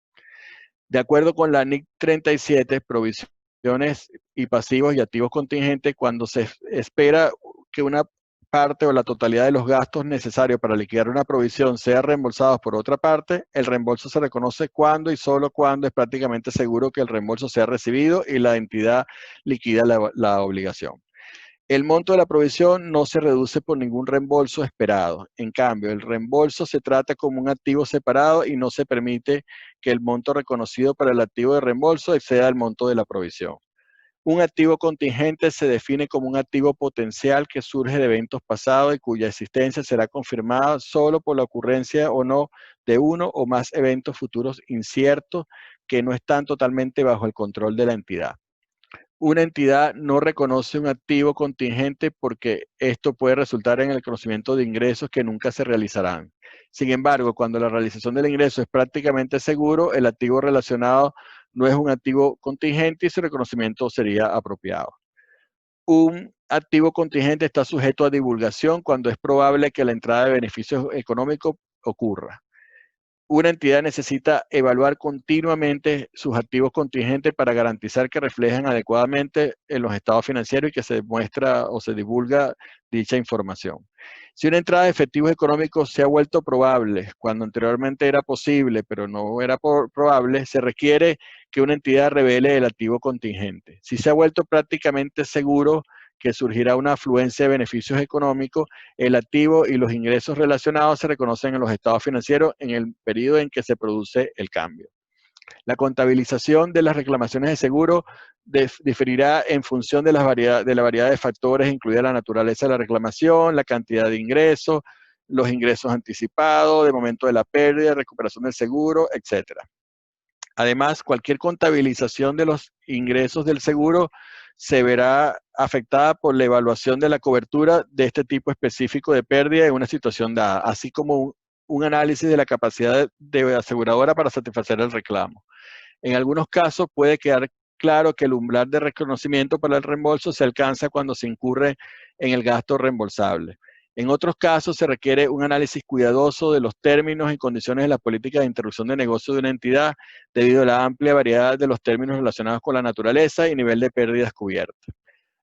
De acuerdo con la NIC 37, provisiones y pasivos y activos contingentes, cuando se espera que una parte o la totalidad de los gastos necesarios para liquidar una provisión sea reembolsados por otra parte, el reembolso se reconoce cuando y solo cuando es prácticamente seguro que el reembolso sea recibido y la entidad liquida la obligación. El monto de la provisión no se reduce por ningún reembolso esperado. En cambio, el reembolso se trata como un activo separado y no se permite que el monto reconocido para el activo de reembolso exceda el monto de la provisión. Un activo contingente se define como un activo potencial que surge de eventos pasados y cuya existencia será confirmada solo por la ocurrencia o no de uno o más eventos futuros inciertos que no están totalmente bajo el control de la entidad. Una entidad no reconoce un activo contingente porque esto puede resultar en el conocimiento de ingresos que nunca se realizarán. Sin embargo, cuando la realización del ingreso es prácticamente seguro, el activo relacionado no es un activo contingente y su reconocimiento sería apropiado. Un activo contingente está sujeto a divulgación cuando es probable que la entrada de beneficios económicos ocurra. Una entidad necesita evaluar continuamente sus activos contingentes para garantizar que reflejen adecuadamente en los estados financieros y que se muestra o se divulga dicha información. Si una entrada de efectivos económicos se ha vuelto probable cuando anteriormente era posible, pero no era probable, se requiere que una entidad revele el activo contingente. Si se ha vuelto prácticamente seguro que surgirá una afluencia de beneficios económicos, el activo y los ingresos relacionados se reconocen en los estados financieros en el periodo en que se produce el cambio. La contabilización de las reclamaciones de seguro diferirá en función de la variedad de factores, incluida la naturaleza de la reclamación, la cantidad de ingresos, los ingresos anticipados, de momento de la pérdida, recuperación del seguro, etc. Además, cualquier contabilización de los ingresos del seguro se verá afectada por la evaluación de la cobertura de este tipo específico de pérdida en una situación dada, así como un análisis de la capacidad de aseguradora para satisfacer el reclamo. En algunos casos puede quedar claro que el umbral de reconocimiento para el reembolso se alcanza cuando se incurre en el gasto reembolsable. En otros casos se requiere un análisis cuidadoso de los términos y condiciones de la política de interrupción de negocio de una entidad debido a la amplia variedad de los términos relacionados con la naturaleza y nivel de pérdidas cubiertas.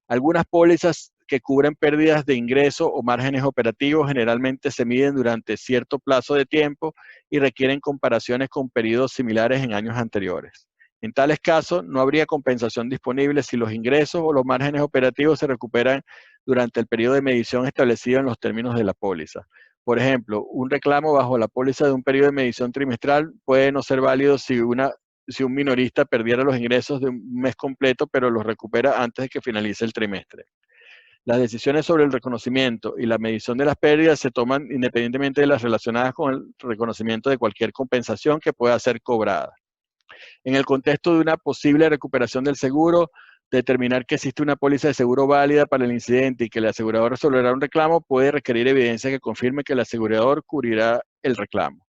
Algunas pólizas que cubren pérdidas de ingreso o márgenes operativos generalmente se miden durante cierto plazo de tiempo y requieren comparaciones con periodos similares en años anteriores. En tales casos, no habría compensación disponible si los ingresos o los márgenes operativos se recuperan durante el periodo de medición establecido en los términos de la póliza. Por ejemplo, un reclamo bajo la póliza de un periodo de medición trimestral puede no ser válido si un minorista perdiera los ingresos de un mes completo, pero los recupera antes de que finalice el trimestre. Las decisiones sobre el reconocimiento y la medición de las pérdidas se toman independientemente de las relacionadas con el reconocimiento de cualquier compensación que pueda ser cobrada. En el contexto de una posible recuperación del seguro, determinar que existe una póliza de seguro válida para el incidente y que el asegurador resolverá un reclamo puede requerir evidencia que confirme que el asegurador cubrirá el reclamo.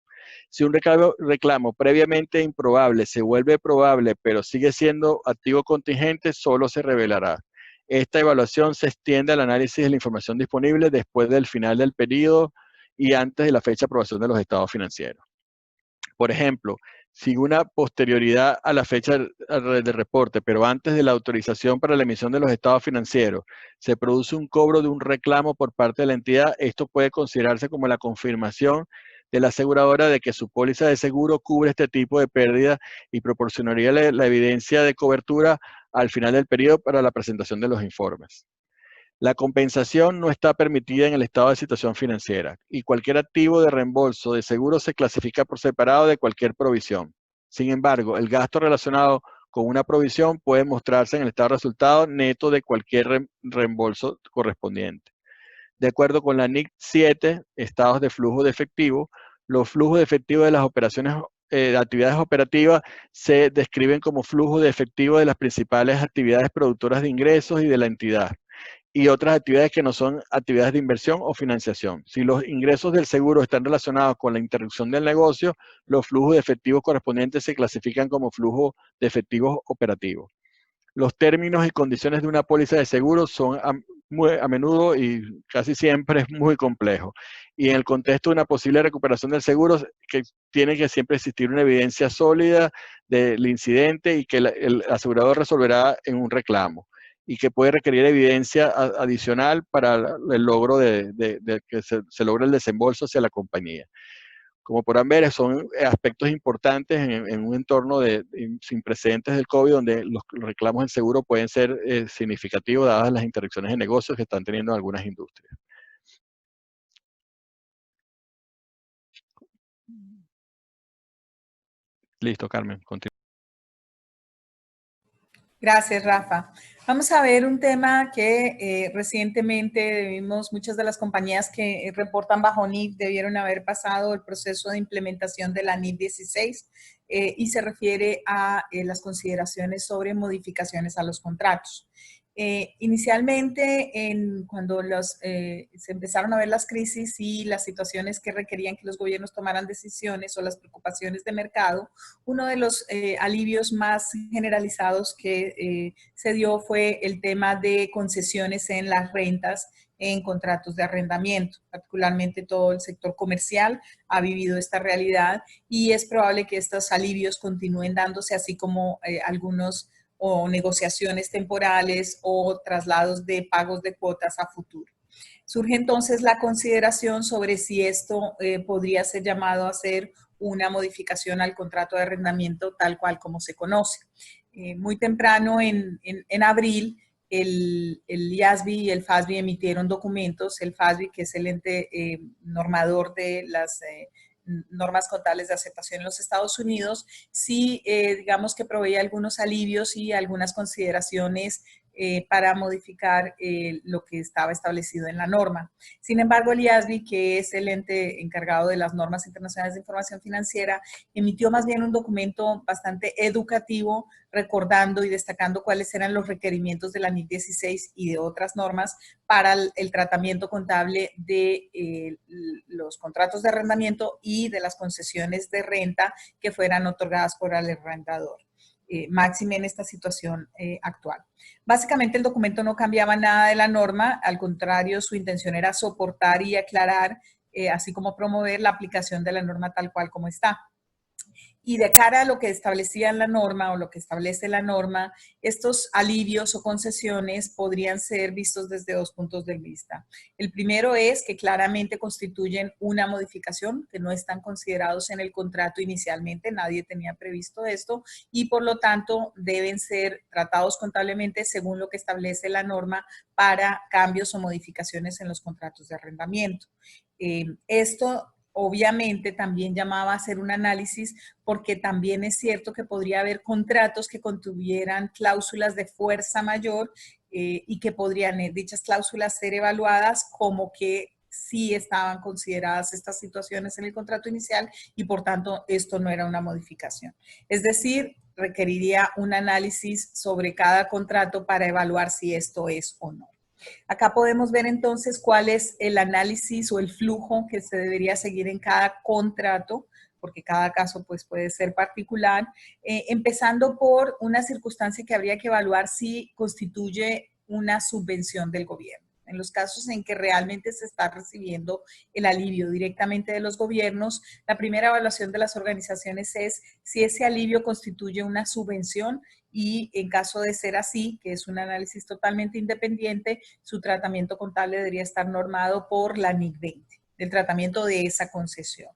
Si un reclamo previamente improbable se vuelve probable, pero sigue siendo activo contingente, solo se revelará. Esta evaluación se extiende al análisis de la información disponible después del final del periodo y antes de la fecha de aprobación de los estados financieros. Por ejemplo, si una posterioridad a la fecha del reporte, pero antes de la autorización para la emisión de los estados financieros, se produce un cobro de un reclamo por parte de la entidad, esto puede considerarse como la confirmación de la aseguradora de que su póliza de seguro cubre este tipo de pérdida y proporcionaría la evidencia de cobertura al final del periodo para la presentación de los informes. La compensación no está permitida en el estado de situación financiera y cualquier activo de reembolso de seguro se clasifica por separado de cualquier provisión. Sin embargo, el gasto relacionado con una provisión puede mostrarse en el estado de resultado neto de cualquier reembolso correspondiente. De acuerdo con la NIC 7, estados de flujo de efectivo, los flujos de efectivo de las operaciones de actividades operativas se describen como flujo de efectivo de las principales actividades productoras de ingresos y de la entidad y otras actividades que no son actividades de inversión o financiación. Si los ingresos del seguro están relacionados con la interrupción del negocio, los flujos de efectivo correspondientes se clasifican como flujo de efectivos operativos. Los términos y condiciones de una póliza de seguro son a menudo y casi siempre es muy complejo. Y en el contexto de una posible recuperación del seguro, que tiene que siempre existir una evidencia sólida del incidente y que el asegurador resolverá en un reclamo y que puede requerir evidencia adicional para el logro de que se logre el desembolso hacia la compañía. Como podrán ver, son aspectos importantes en un entorno sin precedentes del COVID, donde los reclamos del seguro pueden ser significativos dadas las interacciones de negocios que están teniendo algunas industrias. Listo, Carmen, continúa. Gracias, Rafa. Vamos a ver un tema que recientemente vimos muchas de las compañías que reportan bajo NIF debieron haber pasado el proceso de implementación de la NIF 16 y se refiere a las consideraciones sobre modificaciones a los contratos. Inicialmente, cuando se empezaron a ver las crisis y las situaciones que requerían que los gobiernos tomaran decisiones o las preocupaciones de mercado, uno de los alivios más generalizados que se dio fue el tema de concesiones en las rentas en contratos de arrendamiento. Particularmente todo el sector comercial ha vivido esta realidad y es probable que estos alivios continúen dándose, así como algunos o negociaciones temporales o traslados de pagos de cuotas a futuro. Surge entonces la consideración sobre si esto podría ser llamado a ser una modificación al contrato de arrendamiento tal cual como se conoce. Muy temprano en abril, el IASB y el FASB emitieron documentos, el FASB, que es el ente normador de las normas contables de aceptación en los Estados Unidos, sí, digamos que proveía algunos alivios y algunas consideraciones para modificar lo que estaba establecido en la norma. Sin embargo, el IASB, que es el ente encargado de las normas internacionales de información financiera, emitió más bien un documento bastante educativo, recordando y destacando cuáles eran los requerimientos de la NIC 16 y de otras normas para el tratamiento contable de los contratos de arrendamiento y de las concesiones de renta que fueran otorgadas por el arrendador. Máxime en esta situación actual. Básicamente el documento no cambiaba nada de la norma, al contrario, su intención era soportar y aclarar, así como promover la aplicación de la norma tal cual como está. Y de cara a lo que establecía la norma o lo que establece la norma, estos alivios o concesiones podrían ser vistos desde dos puntos de vista. El primero es que claramente constituyen una modificación, que no están considerados en el contrato inicialmente, nadie tenía previsto esto, y por lo tanto deben ser tratados contablemente según lo que establece la norma para cambios o modificaciones en los contratos de arrendamiento. Esto obviamente también llamaba a hacer un análisis porque también es cierto que podría haber contratos que contuvieran cláusulas de fuerza mayor y que podrían dichas cláusulas ser evaluadas como que sí estaban consideradas estas situaciones en el contrato inicial y por tanto esto no era una modificación. Es decir, requeriría un análisis sobre cada contrato para evaluar si esto es o no. Acá podemos ver entonces cuál es el análisis o el flujo que se debería seguir en cada contrato, porque cada caso pues, puede ser particular, empezando por una circunstancia que habría que evaluar si constituye una subvención del gobierno. En los casos en que realmente se está recibiendo el alivio directamente de los gobiernos, la primera evaluación de las organizaciones es si ese alivio constituye una subvención y en caso de ser así, que es un análisis totalmente independiente, su tratamiento contable debería estar normado por la NIC 20, el tratamiento de esa concesión.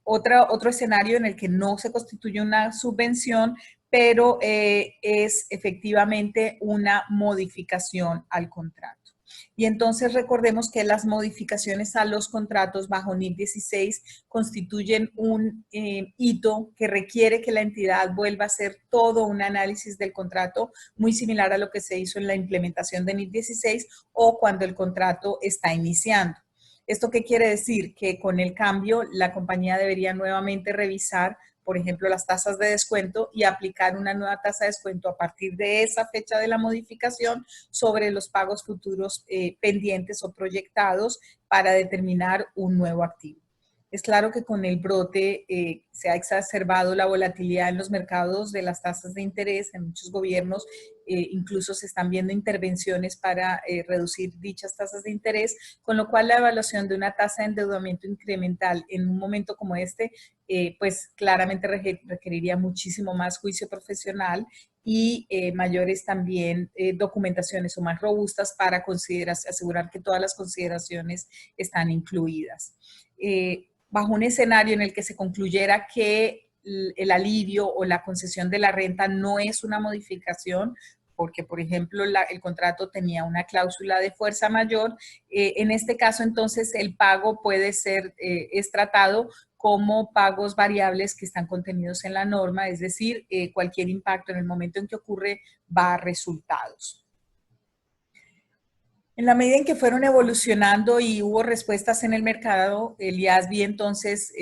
Otro escenario en el que no se constituye una subvención, pero es efectivamente una modificación al contrato. Y entonces recordemos que las modificaciones a los contratos bajo NIC 16 constituyen un hito que requiere que la entidad vuelva a hacer todo un análisis del contrato, muy similar a lo que se hizo en la implementación de NIC 16 o cuando el contrato está iniciando. ¿Esto qué quiere decir? Que con el cambio la compañía debería nuevamente revisar, por ejemplo, las tasas de descuento y aplicar una nueva tasa de descuento a partir de esa fecha de la modificación sobre los pagos futuros pendientes o proyectados para determinar un nuevo activo. Es claro que con el brote se ha exacerbado la volatilidad en los mercados de las tasas de interés en muchos gobiernos, incluso se están viendo intervenciones para reducir dichas tasas de interés, con lo cual la evaluación de una tasa de endeudamiento incremental en un momento como este, pues claramente requeriría muchísimo más juicio profesional y mayores también documentaciones o más robustas para asegurar que todas las consideraciones están incluidas. Bajo un escenario en el que se concluyera que el alivio o la concesión de la renta no es una modificación, porque, por ejemplo, el contrato tenía una cláusula de fuerza mayor, en este caso, entonces, el pago puede ser, es tratado como pagos variables que están contenidos en la norma, es decir, cualquier impacto en el momento en que ocurre va a resultados. En la medida en que fueron evolucionando y hubo respuestas en el mercado, el IASB entonces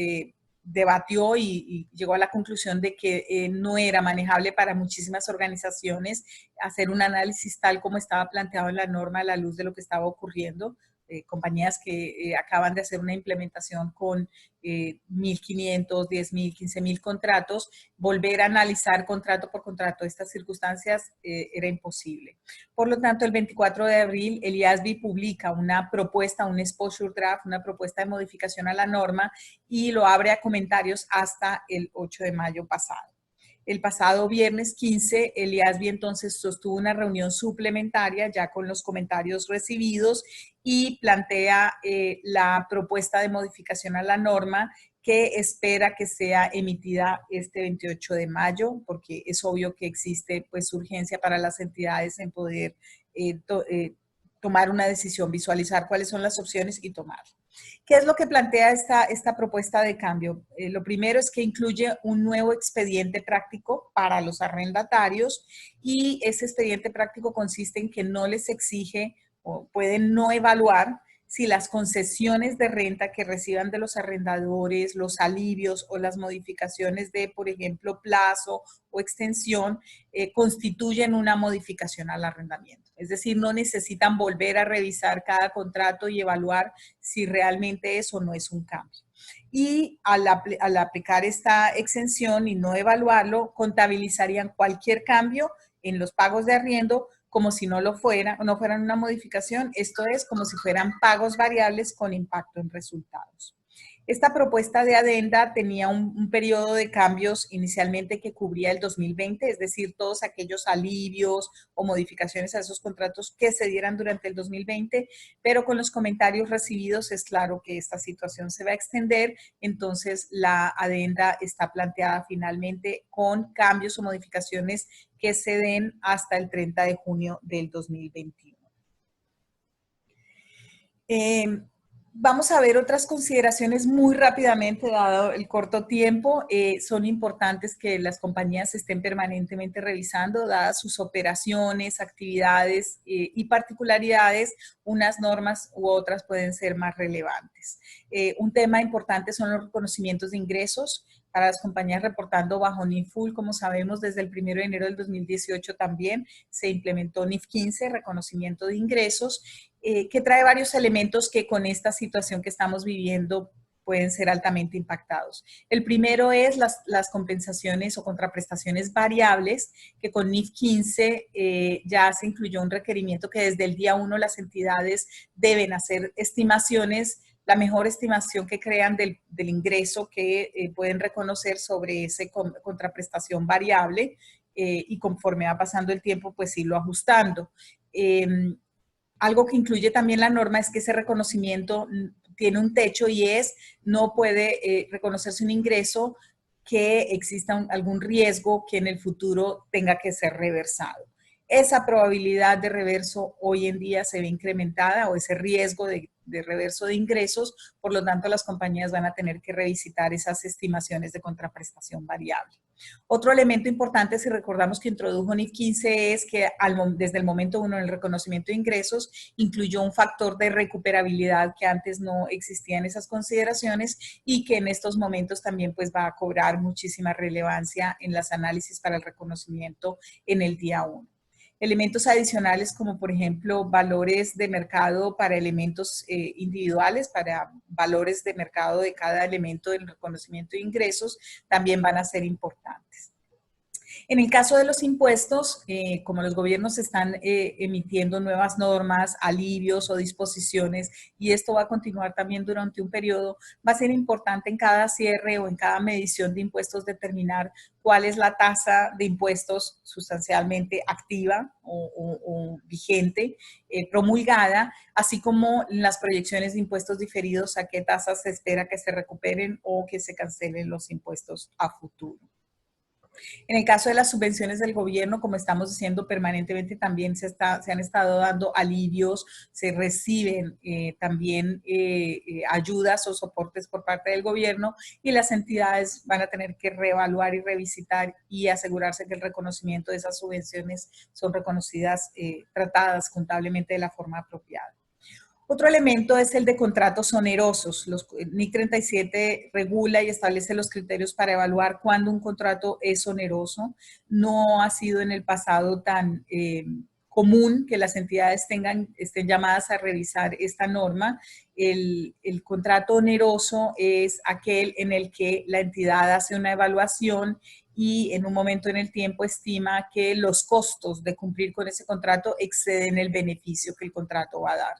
debatió y llegó a la conclusión de que no era manejable para muchísimas organizaciones hacer un análisis tal como estaba planteado en la norma a la luz de lo que estaba ocurriendo. Compañías que acaban de hacer una implementación con 1.500, 10.000, 15.000 contratos, volver a analizar contrato por contrato estas circunstancias era imposible. Por lo tanto, el 24 de abril, el IASB publica una propuesta, un exposure draft, una propuesta de modificación a la norma y lo abre a comentarios hasta el 8 de mayo pasado. El pasado viernes 15, el IASB entonces sostuvo una reunión suplementaria ya con los comentarios recibidos y plantea la propuesta de modificación a la norma que espera que sea emitida este 28 de mayo, porque es obvio que existe pues urgencia para las entidades en poder tomar una decisión, visualizar cuáles son las opciones y tomarla. ¿Qué es lo que plantea esta propuesta de cambio? Lo primero es que incluye un nuevo expediente práctico para los arrendatarios y ese expediente práctico consiste en que no les exige o pueden no evaluar si las concesiones de renta que reciban de los arrendadores, los alivios o las modificaciones de, por ejemplo, plazo o extensión, constituyen una modificación al arrendamiento. Es decir, no necesitan volver a revisar cada contrato y evaluar si realmente es o no es un cambio. Y al aplicar esta exención y no evaluarlo, contabilizarían cualquier cambio en los pagos de arriendo como si no fueran una modificación, esto es, como si fueran pagos variables con impacto en resultados. Esta propuesta de adenda tenía un periodo de cambios inicialmente que cubría el 2020, es decir, todos aquellos alivios o modificaciones a esos contratos que se dieran durante el 2020, pero con los comentarios recibidos es claro que esta situación se va a extender, entonces la adenda está planteada finalmente con cambios o modificaciones que se den hasta el 30 de junio del 2021. Vamos a ver otras consideraciones muy rápidamente, dado el corto tiempo. Son importantes que las compañías estén permanentemente revisando, dadas sus operaciones, actividades y particularidades, unas normas u otras pueden ser más relevantes. Un tema importante son los reconocimientos de ingresos. para las compañías reportando bajo NIF Full. Como sabemos, desde el 1 de enero del 2018 también se implementó NIF 15, reconocimiento de ingresos, que trae varios elementos que con esta situación que estamos viviendo pueden ser altamente impactados. El primero es las compensaciones o contraprestaciones variables, que con NIF 15 ya se incluyó un requerimiento que desde el día 1 las entidades deben hacer estimaciones, la mejor estimación que crean del ingreso que pueden reconocer sobre esa contraprestación variable, y conforme va pasando el tiempo, pues irlo ajustando. Algo que incluye también la norma es que ese reconocimiento tiene un techo y no puede reconocerse un ingreso que exista algún riesgo que en el futuro tenga que ser reversado. Esa probabilidad de reverso hoy en día se ve incrementada, o ese riesgo de reverso de ingresos, por lo tanto las compañías van a tener que revisitar esas estimaciones de contraprestación variable. Otro elemento importante, si recordamos que introdujo NIF 15, es que desde el momento 1 en el reconocimiento de ingresos incluyó un factor de recuperabilidad que antes no existía en esas consideraciones y que en estos momentos también pues va a cobrar muchísima relevancia en las análisis para el reconocimiento en el día 1. Elementos adicionales como por ejemplo valores de mercado para elementos individuales, para valores de mercado de cada elemento del reconocimiento de ingresos, también van a ser importantes. En el caso de los impuestos, como los gobiernos están emitiendo nuevas normas, alivios o disposiciones, y esto va a continuar también durante un periodo, va a ser importante en cada cierre o en cada medición de impuestos determinar cuál es la tasa de impuestos sustancialmente activa o vigente, promulgada, así como las proyecciones de impuestos diferidos, a qué tasas se espera que se recuperen o que se cancelen los impuestos a futuro. En el caso de las subvenciones del gobierno, como estamos diciendo permanentemente, también se han estado dando alivios, se reciben también ayudas o soportes por parte del gobierno, y las entidades van a tener que reevaluar y revisitar y asegurarse que el reconocimiento de esas subvenciones son reconocidas, tratadas contablemente de la forma apropiada. Otro elemento es el de contratos onerosos. NIC 37 regula y establece los criterios para evaluar cuándo un contrato es oneroso. No ha sido en el pasado tan común que las entidades estén llamadas a revisar esta norma. El contrato oneroso es aquel en el que la entidad hace una evaluación y en un momento en el tiempo estima que los costos de cumplir con ese contrato exceden el beneficio que el contrato va a dar.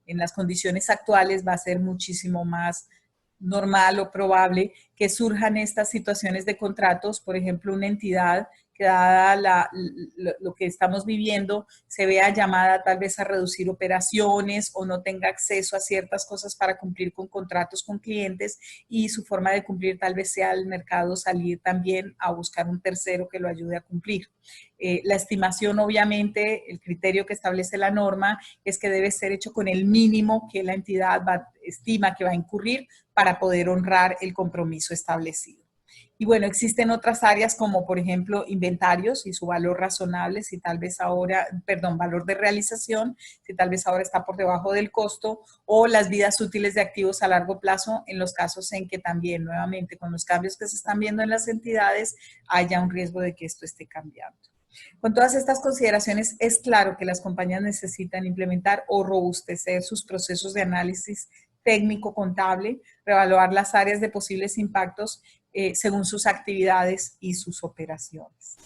En las condiciones actuales va a ser muchísimo más normal o probable que surjan estas situaciones de contratos. Por ejemplo, una entidad que dada lo que estamos viviendo se vea llamada tal vez a reducir operaciones o no tenga acceso a ciertas cosas para cumplir con contratos con clientes, y su forma de cumplir tal vez sea al mercado salir también a buscar un tercero que lo ayude a cumplir. La estimación, obviamente, el criterio que establece la norma es que debe ser hecho con el mínimo que la entidad estima que va a incurrir para poder honrar el compromiso establecido. Y bueno, existen otras áreas como por ejemplo inventarios y su valor razonable, si tal vez ahora, valor de realización, si tal vez ahora está por debajo del costo, o las vidas útiles de activos a largo plazo en los casos en que también nuevamente con los cambios que se están viendo en las entidades haya un riesgo de que esto esté cambiando. Con todas estas consideraciones, es claro que las compañías necesitan implementar o robustecer sus procesos de análisis técnico-contable, reevaluar las áreas de posibles impactos según sus actividades y sus operaciones.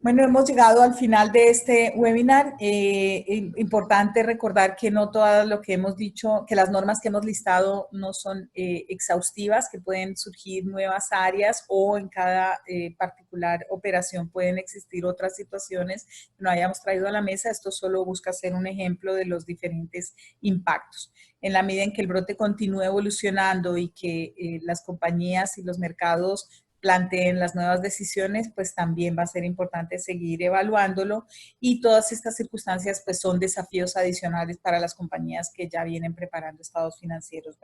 Bueno, hemos llegado al final de este webinar. Importante recordar que no todo lo que hemos dicho, que las normas que hemos listado no son exhaustivas, que pueden surgir nuevas áreas o en cada particular operación pueden existir otras situaciones que no hayamos traído a la mesa. Esto solo busca ser un ejemplo de los diferentes impactos. En la medida en que el brote continúe evolucionando y que las compañías y los mercados planteen las nuevas decisiones, pues también va a ser importante seguir evaluándolo, y todas estas circunstancias pues son desafíos adicionales para las compañías que ya vienen preparando estados financieros.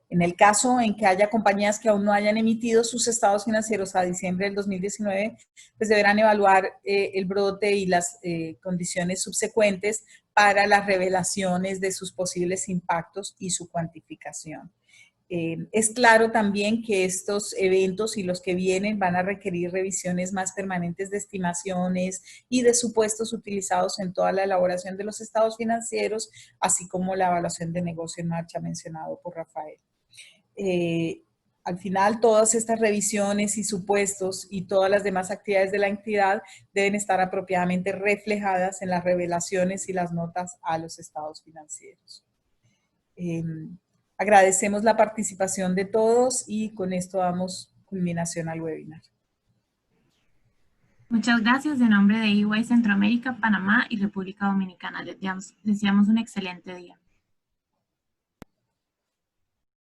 En el caso en que haya compañías que aún no hayan emitido sus estados financieros a diciembre del 2019, pues deberán evaluar el brote y las condiciones subsecuentes para las revelaciones de sus posibles impactos y su cuantificación. Es claro también que estos eventos y los que vienen van a requerir revisiones más permanentes de estimaciones y de supuestos utilizados en toda la elaboración de los estados financieros, así como la evaluación de negocio en marcha mencionado por Rafael. Al final, todas estas revisiones y supuestos y todas las demás actividades de la entidad deben estar apropiadamente reflejadas en las revelaciones y las notas a los estados financieros. Agradecemos la participación de todos y con esto damos culminación al webinar. Muchas gracias. En nombre de EY Centroamérica, Panamá y República Dominicana, les deseamos un excelente día.